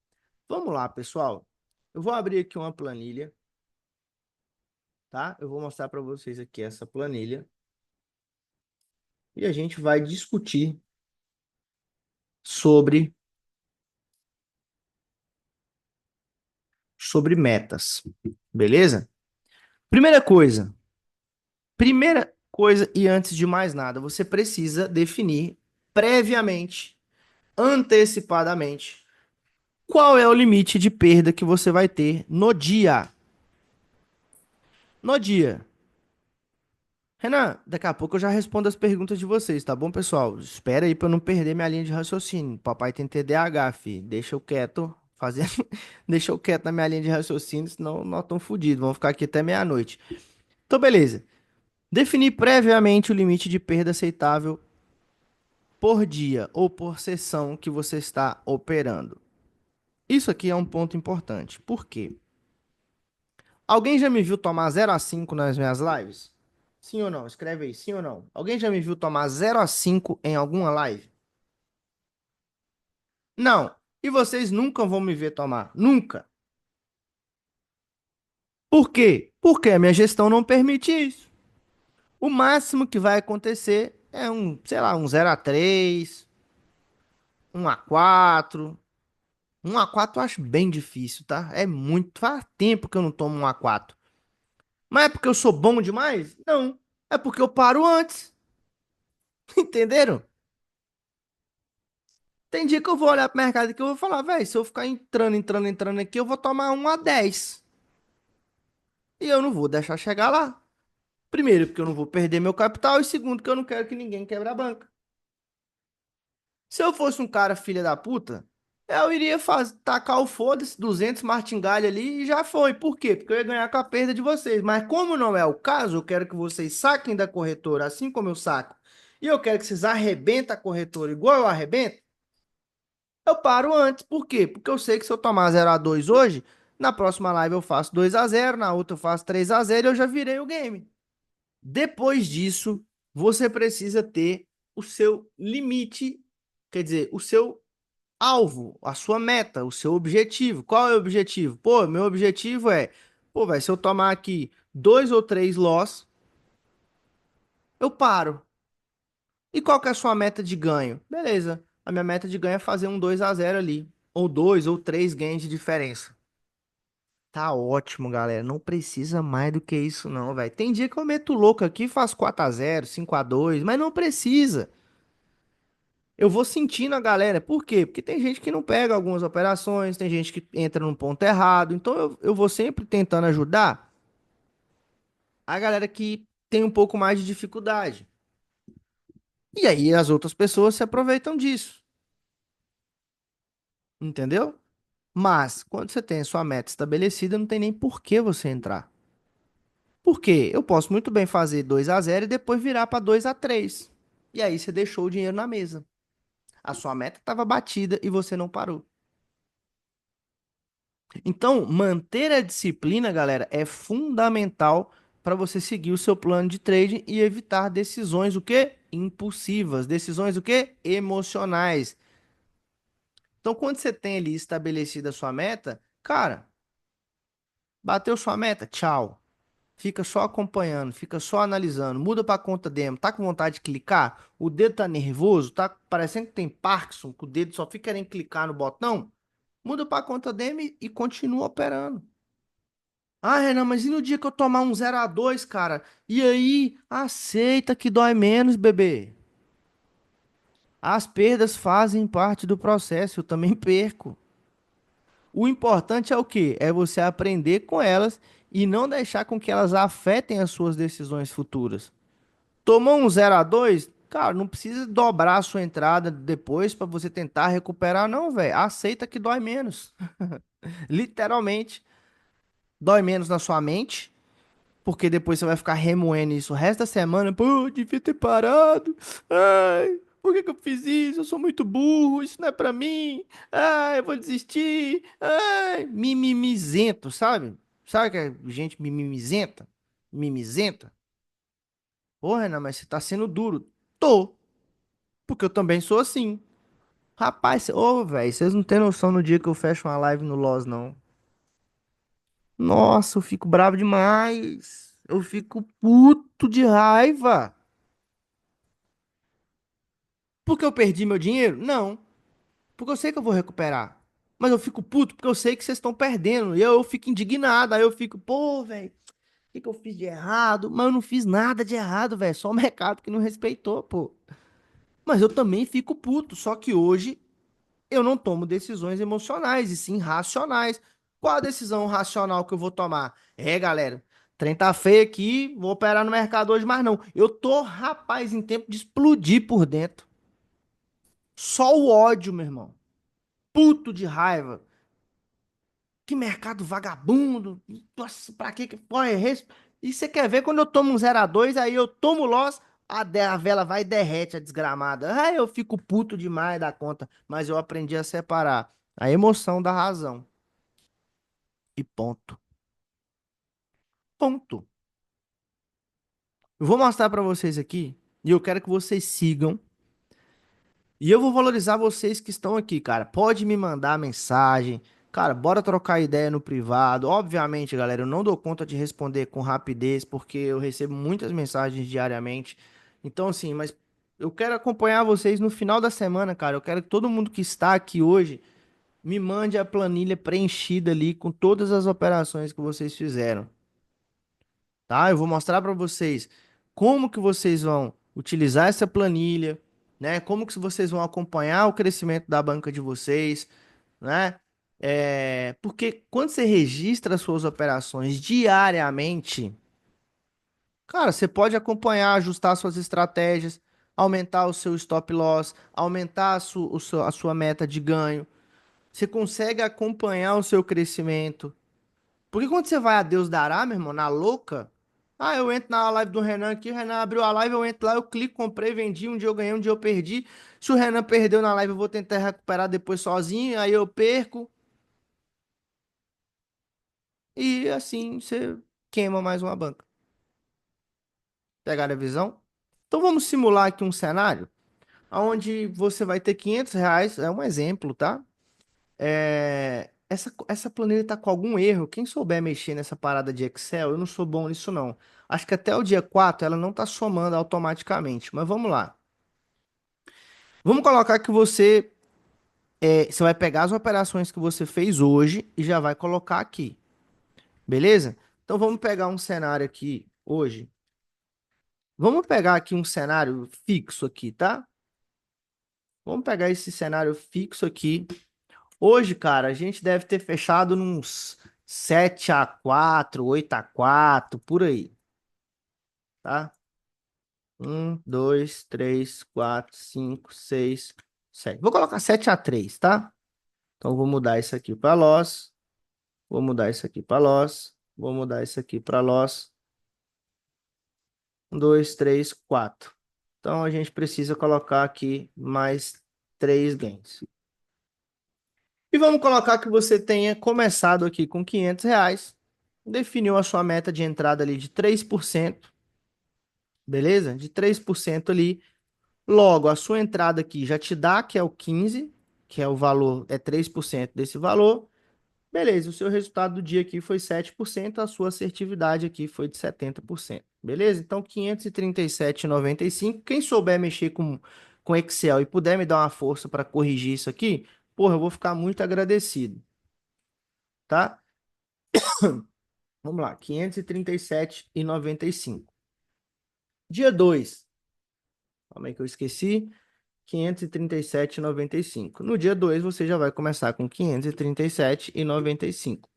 Vamos lá, pessoal. Eu vou abrir aqui uma planilha, tá? Eu vou mostrar para vocês aqui essa planilha e a gente vai discutir sobre metas, beleza? Primeira coisa, primeira coisa e antes de mais nada, você precisa definir previamente, antecipadamente, qual é o limite de perda que você vai ter no dia. No dia. Renan, daqui a pouco eu já respondo as perguntas de vocês, tá bom, pessoal? Espera aí pra eu não perder minha linha de raciocínio. Papai tem TDAH, fi. Deixa eu quieto, fazendo... Deixa eu quieto na minha linha de raciocínio, senão nós estamos fodidos. Vamos ficar aqui até meia-noite. Então, beleza. Definir previamente o limite de perda aceitável por dia ou por sessão que você está operando. Isso aqui é um ponto importante. Por quê? Alguém já me viu tomar 0 a 5 nas minhas lives? Sim ou não? Escreve aí, sim ou não? Alguém já me viu tomar 0 a 5 em alguma live? Não. E vocês nunca vão me ver tomar. Nunca. Por quê? Porque a minha gestão não permite isso. O máximo que vai acontecer é um, sei lá, um 0-3, um A4. Um A4 eu acho bem difícil, tá? É muito. Faz tempo que eu não tomo um A4. Mas é porque eu sou bom demais? Não. É porque eu paro antes. Entenderam? Tem dia que eu vou olhar pro mercado aqui e eu vou falar, velho, se eu ficar entrando aqui, eu vou tomar um A10. E eu não vou deixar chegar lá. Primeiro, porque eu não vou perder meu capital. E segundo, que eu não quero que ninguém quebre a banca. Se eu fosse um cara filha da puta, eu iria tacar o foda-se, 200 martingale ali e já foi. Por quê? Porque eu ia ganhar com a perda de vocês. Mas como não é o caso, eu quero que vocês saquem da corretora assim como eu saco. E eu quero que vocês arrebentem a corretora igual eu arrebento. Eu paro antes. Por quê? Porque eu sei que se eu tomar 0-2 hoje, na próxima live eu faço 2-0, na outra eu faço 3-0 e eu já virei o game. Depois disso, você precisa ter o seu limite, quer dizer, o seu alvo, a sua meta, o seu objetivo. Qual é o objetivo? Pô, meu objetivo é, pô, vai, se eu tomar aqui 2 ou 3 loss, eu paro. E qual que é a sua meta de ganho? Beleza, a minha meta de ganho é fazer um 2-0 ali, ou 2 ou 3 gains de diferença. Tá ótimo, galera. Não precisa mais do que isso, não, velho. Tem dia que eu meto louco aqui e faço 4-0, 5-2, mas não precisa. Eu vou sentindo a galera. Por quê? Porque tem gente que não pega algumas operações, tem gente que entra num ponto errado. Então eu vou sempre tentando ajudar a galera que tem um pouco mais de dificuldade. E aí as outras pessoas se aproveitam disso, entendeu? Mas quando você tem a sua meta estabelecida, não tem nem por que você entrar. Por quê? Eu posso muito bem fazer 2-0 e depois virar para 2-3. E aí você deixou o dinheiro na mesa. A sua meta estava batida e você não parou. Então, manter a disciplina, galera, é fundamental para você seguir o seu plano de trading e evitar decisões o quê? Impulsivas, decisões o quê? Emocionais. Então, quando você tem ali estabelecida a sua meta, cara, bateu sua meta, tchau. Fica só acompanhando, fica só analisando, muda para conta demo, tá com vontade de clicar? O dedo tá nervoso, tá parecendo que tem Parkinson, que o dedo só fica querendo clicar no botão? Muda para conta demo e continua operando. Ah, Renan, mas e no dia que eu tomar um 0-2, cara? E aí, aceita que dói menos, bebê. As perdas fazem parte do processo, eu também perco. O importante é o quê? É você aprender com elas e não deixar com que elas afetem as suas decisões futuras. Tomou um 0-2, cara, não precisa dobrar a sua entrada depois para você tentar recuperar, não, velho. Aceita que dói menos. Literalmente, dói menos na sua mente. Porque depois você vai ficar remoendo isso o resto da semana. Pô, eu devia ter parado. Ai, por que que eu fiz isso? Eu sou muito burro. Isso não é pra mim. Ai, eu vou desistir. Ai, mimimizento, sabe? Sabe que é gente mimimizenta? Mimizenta? Porra, Renan, mas você tá sendo duro. Tô, porque eu também sou assim. Rapaz, ô, velho, vocês não têm noção no dia que eu fecho uma live no Loz, não. Nossa, eu fico bravo demais. Eu fico puto de raiva. Porque eu perdi meu dinheiro? Não. Porque eu sei que eu vou recuperar. Mas eu fico puto porque eu sei que vocês estão perdendo. E eu fico indignado. Aí eu fico, pô, velho, o que que eu fiz de errado? Mas eu não fiz nada de errado, velho. Só o mercado que não respeitou, pô. Mas eu também fico puto. Só que hoje eu não tomo decisões emocionais, e sim racionais. Qual a decisão racional que eu vou tomar? É, galera, trem tá feio aqui, vou operar no mercado hoje, mas não. Eu tô, rapaz, em tempo de explodir por dentro. Só o ódio, meu irmão. Puto de raiva. Que mercado vagabundo. Nossa, pra que porra é esse? E você quer ver quando eu tomo um 0-2, aí eu tomo loss, a vela vai e derrete a desgramada. Aí eu fico puto demais da conta. Mas eu aprendi a separar a emoção da razão. E ponto. Ponto. Eu vou mostrar pra vocês aqui. E eu quero que vocês sigam. E eu vou valorizar vocês que estão aqui, cara. Pode me mandar mensagem. Cara, bora trocar ideia no privado. Obviamente, galera, eu não dou conta de responder com rapidez, porque eu recebo muitas mensagens diariamente. Então, assim, mas eu quero acompanhar vocês no final da semana, cara. Eu quero que todo mundo que está aqui hoje me mande a planilha preenchida ali com todas as operações que vocês fizeram, tá? Eu vou mostrar para vocês como que vocês vão utilizar essa planilha, né? Como que vocês vão acompanhar o crescimento da banca de vocês, né? Porque quando você registra as suas operações diariamente, cara, você pode acompanhar, ajustar suas estratégias, aumentar o seu stop loss, aumentar a sua meta de ganho. Você consegue acompanhar o seu crescimento. Porque quando você vai a Deus dará, meu irmão, na louca, eu entro na live do Renan aqui, o Renan abriu a live, eu entro lá, eu clico, comprei, vendi, um dia eu ganhei, um dia eu perdi. Se o Renan perdeu na live, eu vou tentar recuperar depois sozinho, aí eu perco. E assim você queima mais uma banca. Pegaram a visão? Então vamos simular aqui um cenário onde você vai ter R$ 500, é um exemplo, tá? Essa planilha tá com algum erro. Quem souber mexer nessa parada de Excel, eu não sou bom nisso não. Acho que até o dia 4 ela não tá somando automaticamente, mas vamos lá. Vamos colocar que você vai pegar as operações que você fez hoje e já vai colocar aqui, beleza? Então vamos pegar um cenário aqui hoje. Vamos pegar aqui um cenário fixo aqui, tá? Vamos pegar esse cenário fixo aqui. Hoje, cara, a gente deve ter fechado nos 7-4, 8-4, por aí, tá? 1, 2, 3, 4, 5, 6, 7. Vou colocar 7-3, tá? Então, vou mudar isso aqui para loss. Vou mudar isso aqui para loss. Vou mudar isso aqui para loss. 1, 2, 3, 4. Então, a gente precisa colocar aqui mais 3 gains. E vamos colocar que você tenha começado aqui com R$ 500, definiu a sua meta de entrada ali de 3%, beleza? De 3% ali. Logo, a sua entrada aqui já te dá, que é o 15, que é o valor, é 3% desse valor. Beleza, o seu resultado do dia aqui foi 7%, a sua assertividade aqui foi de 70%. Beleza? Então, 537,95. Quem souber mexer com Excel e puder me dar uma força para corrigir isso aqui, porra, eu vou ficar muito agradecido, tá? Vamos lá, 537,95. Dia 2, calma aí que eu esqueci, 537,95. No dia 2 você já vai começar com 537,95.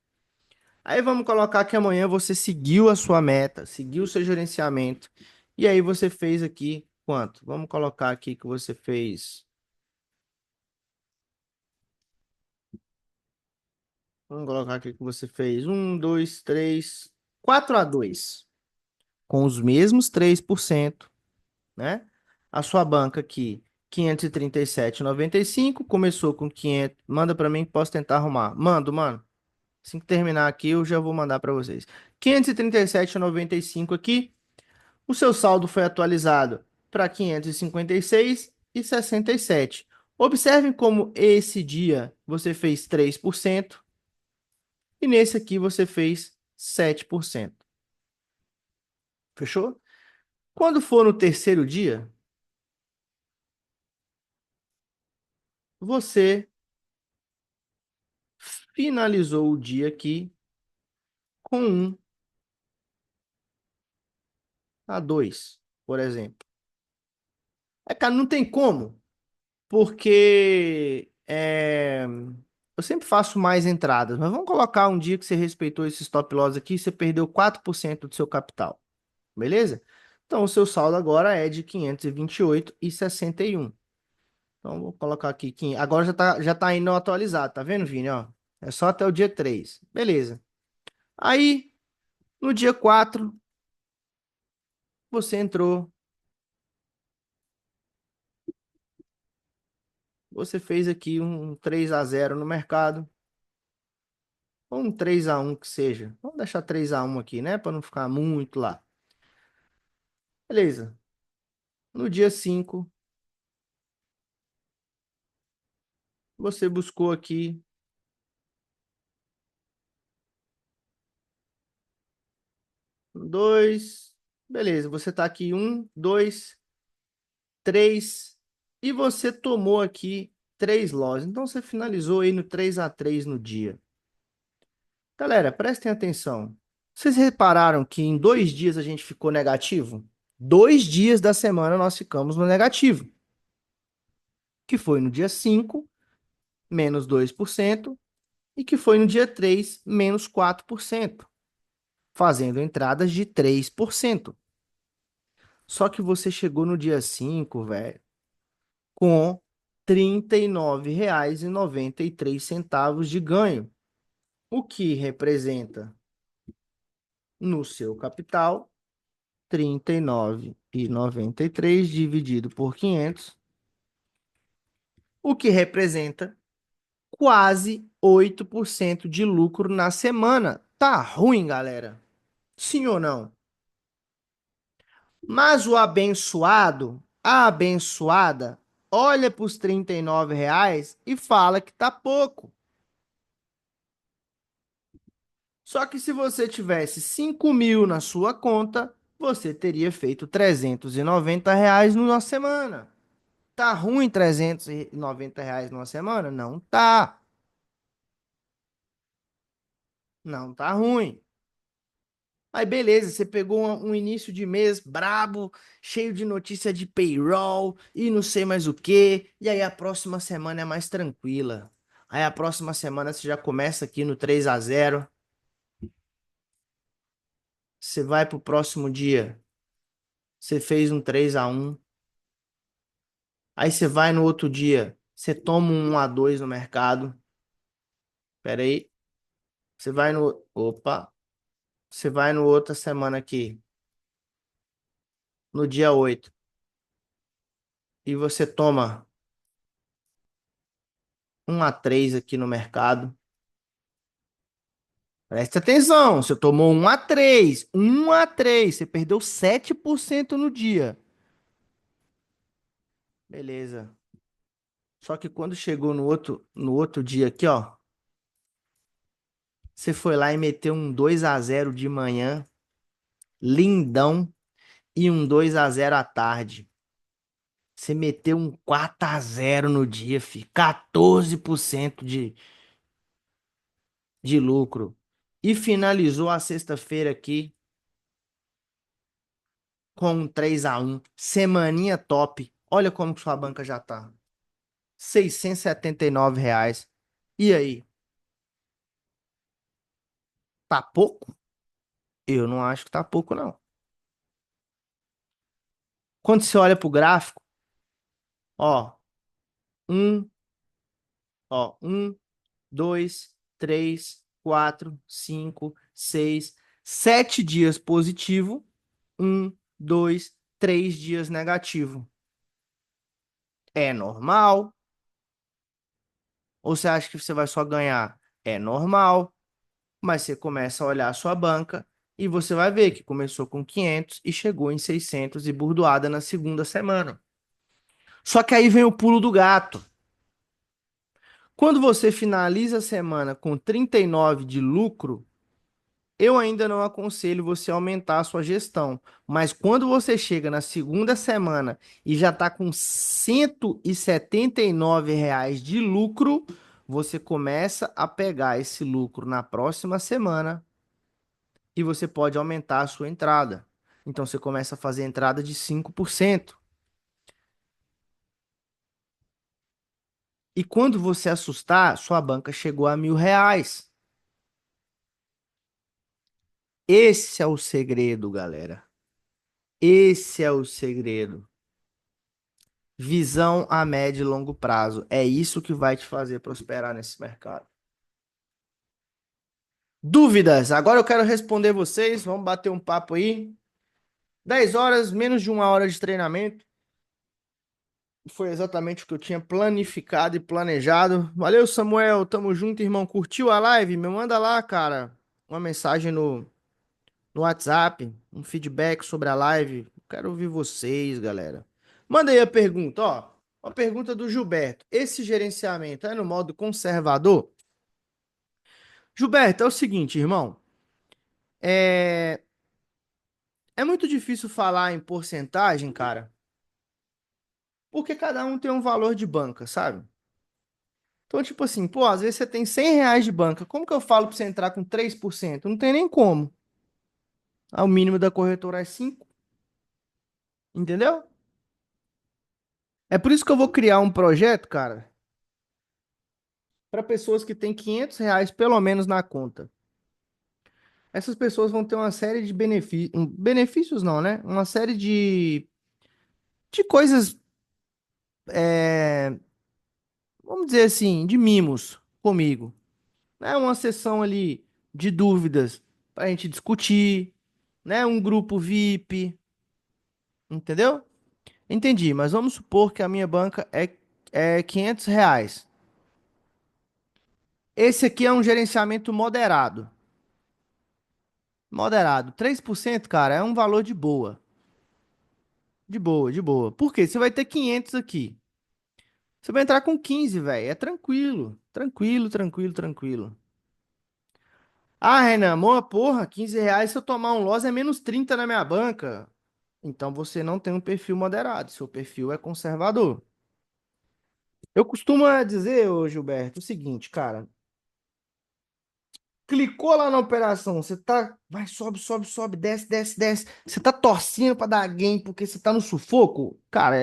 Aí vamos colocar que amanhã você seguiu a sua meta, seguiu o seu gerenciamento, e aí você fez aqui quanto? Vamos colocar aqui que você fez. Vamos colocar aqui que você fez 4-2, com os mesmos 3%, né? A sua banca aqui, 537,95, começou com 500. Manda para mim que posso tentar arrumar. Mando, mano. Assim que terminar aqui, eu já vou mandar para vocês. 537,95 aqui. O seu saldo foi atualizado para 556,67. Observem como esse dia você fez 3% e nesse aqui você fez 7%. Fechou? Quando for no terceiro dia, você finalizou o dia aqui com 1-2, por exemplo. Cara, não tem como, porque eu sempre faço mais entradas, mas vamos colocar um dia que você respeitou esse stop loss aqui, você perdeu 4% do seu capital, beleza? Então, o seu saldo agora é de 528,61. Então, vou colocar aqui, agora já tá indo atualizado, tá vendo, Vini, ó? É só até o dia 3, beleza. Aí, no dia 4 você entrou, você fez aqui um 3-0 no mercado, ou um 3-1 que seja. Vamos deixar 3-1 aqui, né? Para não ficar muito lá. Beleza. No dia 5 você buscou aqui dois. Beleza, você tá aqui um, dois, três. E você tomou aqui três lojas. Então você finalizou aí no 3-3 no dia. Galera, prestem atenção. Vocês repararam que em 2 dias a gente ficou negativo? 2 dias da semana nós ficamos no negativo, que foi no dia 5 menos 2%, e que foi no dia 3 menos 4%, fazendo entradas de 3%. Só que você chegou no dia 5, velho, com R$ 39,93 de ganho, o que representa no seu capital 39,93 dividido por 500, o que representa quase 8% de lucro na semana. Tá ruim, galera? Sim ou não? Mas o abençoado, a abençoada, olha para os R$ 39 e fala que tá pouco. Só que se você tivesse 5 mil na sua conta, você teria feito R$ 390 numa semana. Tá ruim R$ 390 numa semana? Não tá. Não tá ruim. Aí beleza, você pegou um início de mês brabo, cheio de notícia de payroll e não sei mais o quê. E aí a próxima semana é mais tranquila. Aí a próxima semana você já começa aqui no 3-0. Você vai pro próximo dia, você fez um 3-1. Aí você vai no outro dia, você toma um 1-2 no mercado. Pera aí. Você vai no, opa, você vai no outra semana aqui, no dia 8 e você toma 1-3 aqui no mercado. Presta atenção, você tomou 1-3, 1-3, você perdeu 7% no dia. Beleza. Só que quando chegou no outro dia aqui, ó, você foi lá e meteu um 2-0 de manhã, lindão, e um 2-0 à tarde. Você meteu um 4-0 no dia, fi, 14% de lucro. E finalizou a sexta-feira aqui com um 3-1. Semaninha top. Olha como que sua banca já tá. R$ 679. E aí, tá pouco? Eu não acho que tá pouco, não. Quando você olha pro gráfico, ó, um, um, dois, três, quatro, cinco, seis, 7 dias positivo, 1, 2, 3 dias negativo. É normal? Ou você acha que você vai só ganhar? É normal, mas você começa a olhar a sua banca e você vai ver que começou com 500 e chegou em 600 e burdoada na segunda semana. Só que aí vem o pulo do gato. Quando você finaliza a semana com 39 de lucro, eu ainda não aconselho você a aumentar a sua gestão. Mas quando você chega na segunda semana e já está com R$ 179 de lucro, você começa a pegar esse lucro na próxima semana e você pode aumentar a sua entrada. Então você começa a fazer entrada de 5%. E quando você assustar, sua banca chegou a R$ 1.000. Esse é o segredo, galera. Esse é o segredo. Visão a médio e longo prazo. É isso que vai te fazer prosperar nesse mercado. Dúvidas? Agora eu quero responder vocês. Vamos bater um papo aí. 10 horas, menos de uma hora de treinamento. Foi exatamente o que eu tinha planificado e planejado. Valeu, Samuel. Tamo junto, irmão. Curtiu a live? Me manda lá, cara, uma mensagem no WhatsApp, um feedback sobre a live. Quero ouvir vocês, galera. Manda aí a pergunta, ó. Uma pergunta do Gilberto. Esse gerenciamento é no modo conservador? Gilberto, é o seguinte, irmão. É muito difícil falar em porcentagem, cara, porque cada um tem um valor de banca, sabe? Então, tipo assim, pô, às vezes você tem R$ 100 de banca. Como que eu falo pra você entrar com 3%? Não tem nem como. Ah, o mínimo da corretora é 5, entendeu? É por isso que eu vou criar um projeto, cara, para pessoas que têm R$ 500 pelo menos na conta. Essas pessoas vão ter uma série de benefícios, benefícios não, né? Uma série de coisas, é, vamos dizer assim, de mimos comigo. Né? Uma sessão ali de dúvidas para a gente discutir, né? Um grupo VIP, entendeu? Entendi, mas vamos supor que a minha banca é R$ 500. Esse aqui é um gerenciamento moderado. Moderado. 3%, cara, é um valor de boa. De boa, de boa. Por quê? Você vai ter 500 aqui. Você vai entrar com 15, velho. É tranquilo. Tranquilo, tranquilo, tranquilo. Ah, Renan, amor, porra, R$ 15 se eu tomar um loss é menos 30 na minha banca. Então você não tem um perfil moderado. Seu perfil é conservador. Eu costumo dizer, ô Gilberto, o seguinte, cara. Clicou lá na operação, você tá, vai, sobe, sobe, sobe, desce, desce, desce. Você tá torcendo pra dar gain porque você tá no sufoco? Cara,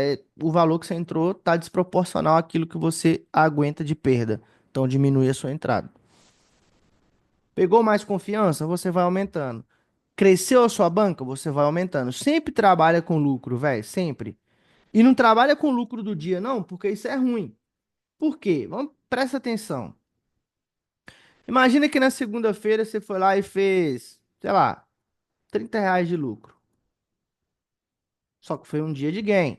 o valor que você entrou tá desproporcional àquilo que você aguenta de perda. Então diminui a sua entrada. Pegou mais confiança? Você vai aumentando. Cresceu a sua banca? Você vai aumentando. Sempre trabalha com lucro, velho, sempre. E não trabalha com lucro do dia, não, porque isso é ruim. Por quê? Vamos, presta atenção. Imagina que na segunda-feira você foi lá e fez, sei lá, R$ 30 de lucro. Só que foi um dia de gain.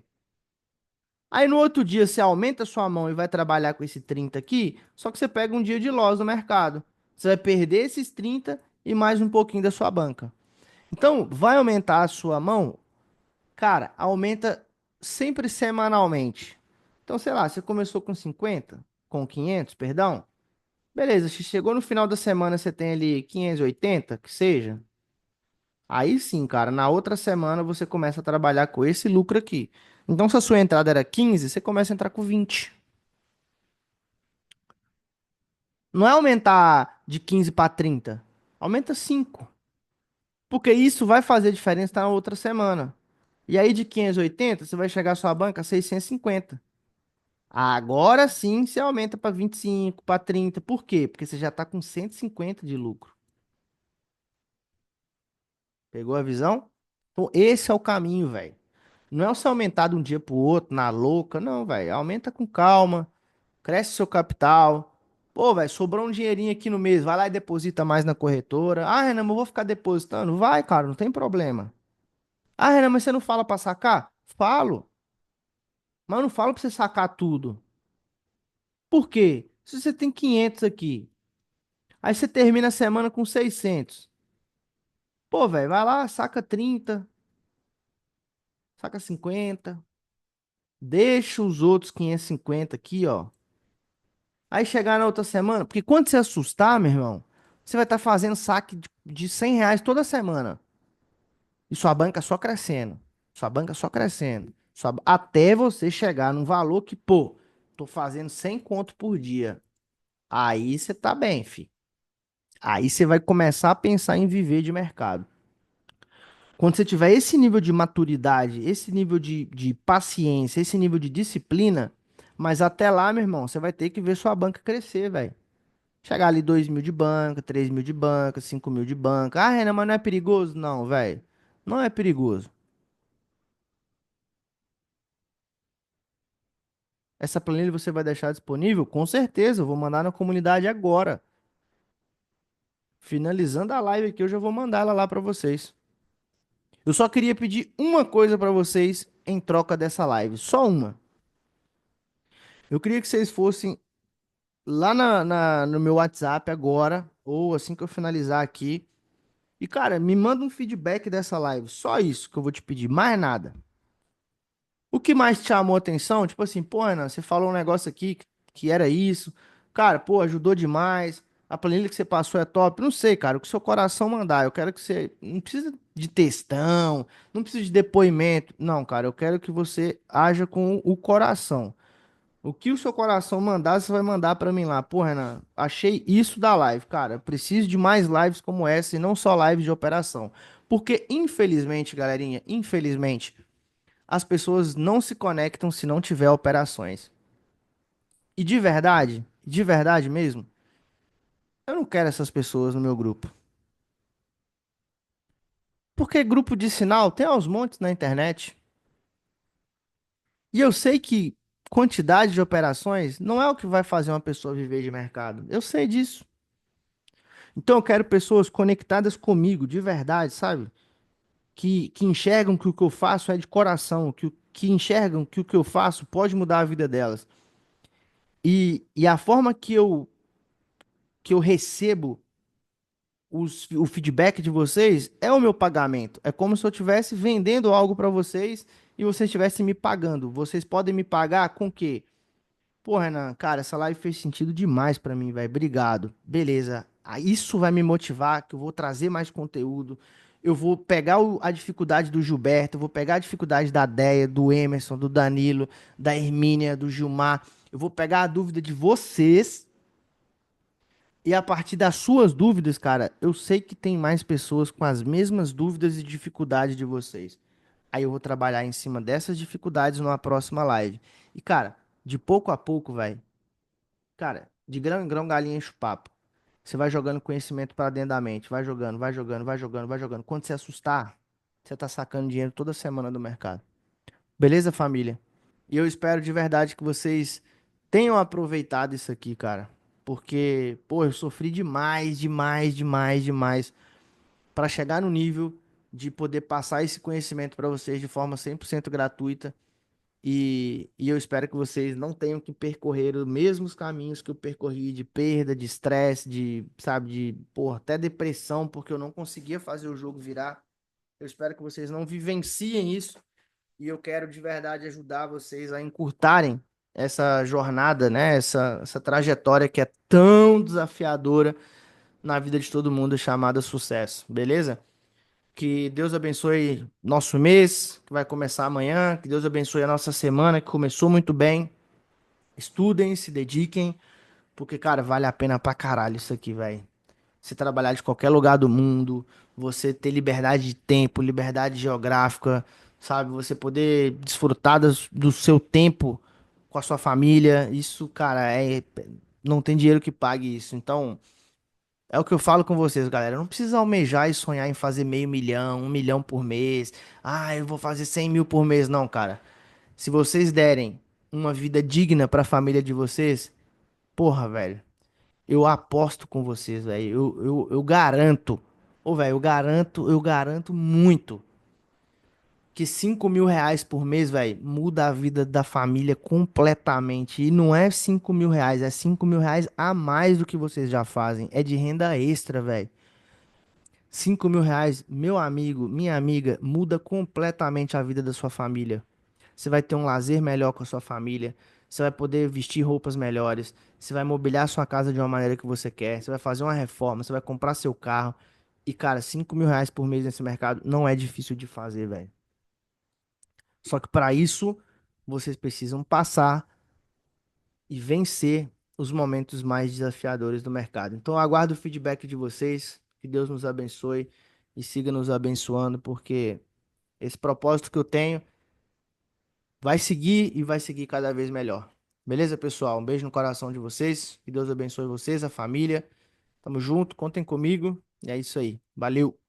Aí no outro dia você aumenta a sua mão e vai trabalhar com esse 30 aqui, só que você pega um dia de loss no mercado. Você vai perder esses 30 e mais um pouquinho da sua banca. Então, vai aumentar a sua mão? Cara, aumenta sempre semanalmente. Então, sei lá, você começou com 50, com 500, perdão. Beleza, chegou no final da semana, você tem ali 580, que seja. Aí sim, cara, na outra semana você começa a trabalhar com esse lucro aqui. Então, se a sua entrada era 15, você começa a entrar com 20. Não é aumentar de 15 para 30, aumenta 5. Porque isso vai fazer diferença na outra semana. E aí de 580, você vai chegar a sua banca a 650. Agora sim você aumenta para 25, para 30. Por quê? Porque você já está com 150 de lucro. Pegou a visão? Então, esse é o caminho, velho. Não é você aumentar de um dia pro outro, na louca. Não, velho. Aumenta com calma. Cresce seu capital. Pô, velho, sobrou um dinheirinho aqui no mês. Vai lá e deposita mais na corretora. Ah, Renan, mas eu vou ficar depositando. Vai, cara, não tem problema. Ah, Renan, mas você não fala pra sacar? Falo. Mas eu não falo pra você sacar tudo. Por quê? Se você tem 500 aqui, aí você termina a semana com 600. Pô, velho, vai lá, saca 30, saca 50. Deixa os outros 550 aqui, ó. Aí chegar na outra semana, porque quando você assustar, meu irmão, você vai estar fazendo saque de R$ 100 toda semana. E sua banca só crescendo. Sua banca só crescendo. Até você chegar num valor que, pô, tô fazendo 100 conto por dia. Aí você tá bem, fi. Aí você vai começar a pensar em viver de mercado. Quando você tiver esse nível de maturidade, esse nível de paciência, esse nível de disciplina, mas até lá, meu irmão, você vai ter que ver sua banca crescer, velho. Chegar ali 2.000 de banca, 3.000 de banca, 5.000 de banca. Ah, Renan, mas não é perigoso? Não, velho. Não é perigoso. Essa planilha você vai deixar disponível? Com certeza, eu vou mandar na comunidade agora. Finalizando a live aqui, eu já vou mandar ela lá para vocês. Eu só queria pedir uma coisa para vocês em troca dessa live, só uma. Eu queria que vocês fossem lá no meu WhatsApp agora, ou assim que eu finalizar aqui. E, cara, me manda um feedback dessa live. Só isso que eu vou te pedir, mais nada. O que mais te chamou a atenção? Tipo assim, pô, Ana, você falou um negócio aqui que era isso. Cara, pô, ajudou demais. A planilha que você passou é top? Não sei, cara. O que o seu coração mandar. Eu quero que você. Não precisa de textão, não precisa de depoimento. Não, cara. Eu quero que você haja com o coração. O que o seu coração mandar, você vai mandar pra mim lá. Pô, Renan, achei isso da live. Cara, eu preciso de mais lives como essa e não só lives de operação. Porque, infelizmente, galerinha, infelizmente, as pessoas não se conectam se não tiver operações. E de verdade mesmo, eu não quero essas pessoas no meu grupo. Porque grupo de sinal tem aos montes na internet. E eu sei que quantidade de operações não é o que vai fazer uma pessoa viver de mercado. Eu sei disso. Então eu quero pessoas conectadas comigo, de verdade, sabe? Que enxergam que o que eu faço é de coração, que enxergam que o que eu faço pode mudar a vida delas. E a forma que eu recebo o feedback de vocês é o meu pagamento. É como se eu estivesse vendendo algo para vocês e vocês estivessem me pagando. Vocês podem me pagar com o quê? Pô, Renan, cara, essa live fez sentido demais pra mim, velho. Obrigado. Beleza. Isso vai me motivar, que eu vou trazer mais conteúdo. Eu vou pegar a dificuldade do Gilberto, eu vou pegar a dificuldade da Deia, do Emerson, do Danilo, da Hermínia, do Gilmar. Eu vou pegar a dúvida de vocês e a partir das suas dúvidas, cara, eu sei que tem mais pessoas com as mesmas dúvidas e dificuldades de vocês. Aí eu vou trabalhar em cima dessas dificuldades numa próxima live. E, cara, de pouco a pouco, velho. Cara, de grão em grão, galinha enche o papo. Você vai jogando conhecimento pra dentro da mente. Vai jogando, vai jogando, vai jogando, vai jogando. Quando você assustar, você tá sacando dinheiro toda semana do mercado. Beleza, família? E eu espero de verdade que vocês tenham aproveitado isso aqui, cara. Porque, pô, eu sofri demais, demais, demais, demais pra chegar no nível de poder passar esse conhecimento pra vocês de forma 100% gratuita. E eu espero que vocês não tenham que percorrer os mesmos caminhos que eu percorri de perda, de estresse, de, sabe, de, porra, até depressão, porque eu não conseguia fazer o jogo virar. Eu espero que vocês não vivenciem isso. E eu quero de verdade ajudar vocês a encurtarem essa jornada, né? Essa trajetória que é tão desafiadora na vida de todo mundo, chamada sucesso, beleza? Que Deus abençoe nosso mês, que vai começar amanhã. Que Deus abençoe a nossa semana, que começou muito bem. Estudem, se dediquem, porque, cara, vale a pena pra caralho isso aqui, velho. Você trabalhar de qualquer lugar do mundo, você ter liberdade de tempo, liberdade geográfica, sabe? Você poder desfrutar do seu tempo com a sua família. Isso, cara, não tem dinheiro que pague isso. Então. É o que eu falo com vocês, galera. Não precisa almejar e sonhar em fazer meio milhão, 1 milhão por mês. Ah, eu vou fazer 100 mil por mês. Não, cara. Se vocês derem uma vida digna pra família de vocês, porra, velho. Eu aposto com vocês, velho. Eu garanto. Ô, velho, eu garanto muito que 5 mil reais por mês, velho, muda a vida da família completamente. E não é 5 mil reais, é 5 mil reais a mais do que vocês já fazem. É de renda extra, velho. 5 mil reais, meu amigo, minha amiga, muda completamente a vida da sua família. Você vai ter um lazer melhor com a sua família. Você vai poder vestir roupas melhores. Você vai mobiliar sua casa de uma maneira que você quer. Você vai fazer uma reforma. Você vai comprar seu carro. E, cara, 5 mil reais por mês nesse mercado não é difícil de fazer, velho. Só que para isso, vocês precisam passar e vencer os momentos mais desafiadores do mercado. Então, eu aguardo o feedback de vocês. Que Deus nos abençoe e siga nos abençoando, porque esse propósito que eu tenho vai seguir e vai seguir cada vez melhor. Beleza, pessoal? Um beijo no coração de vocês. Que Deus abençoe vocês, a família. Tamo junto, contem comigo. E é isso aí. Valeu!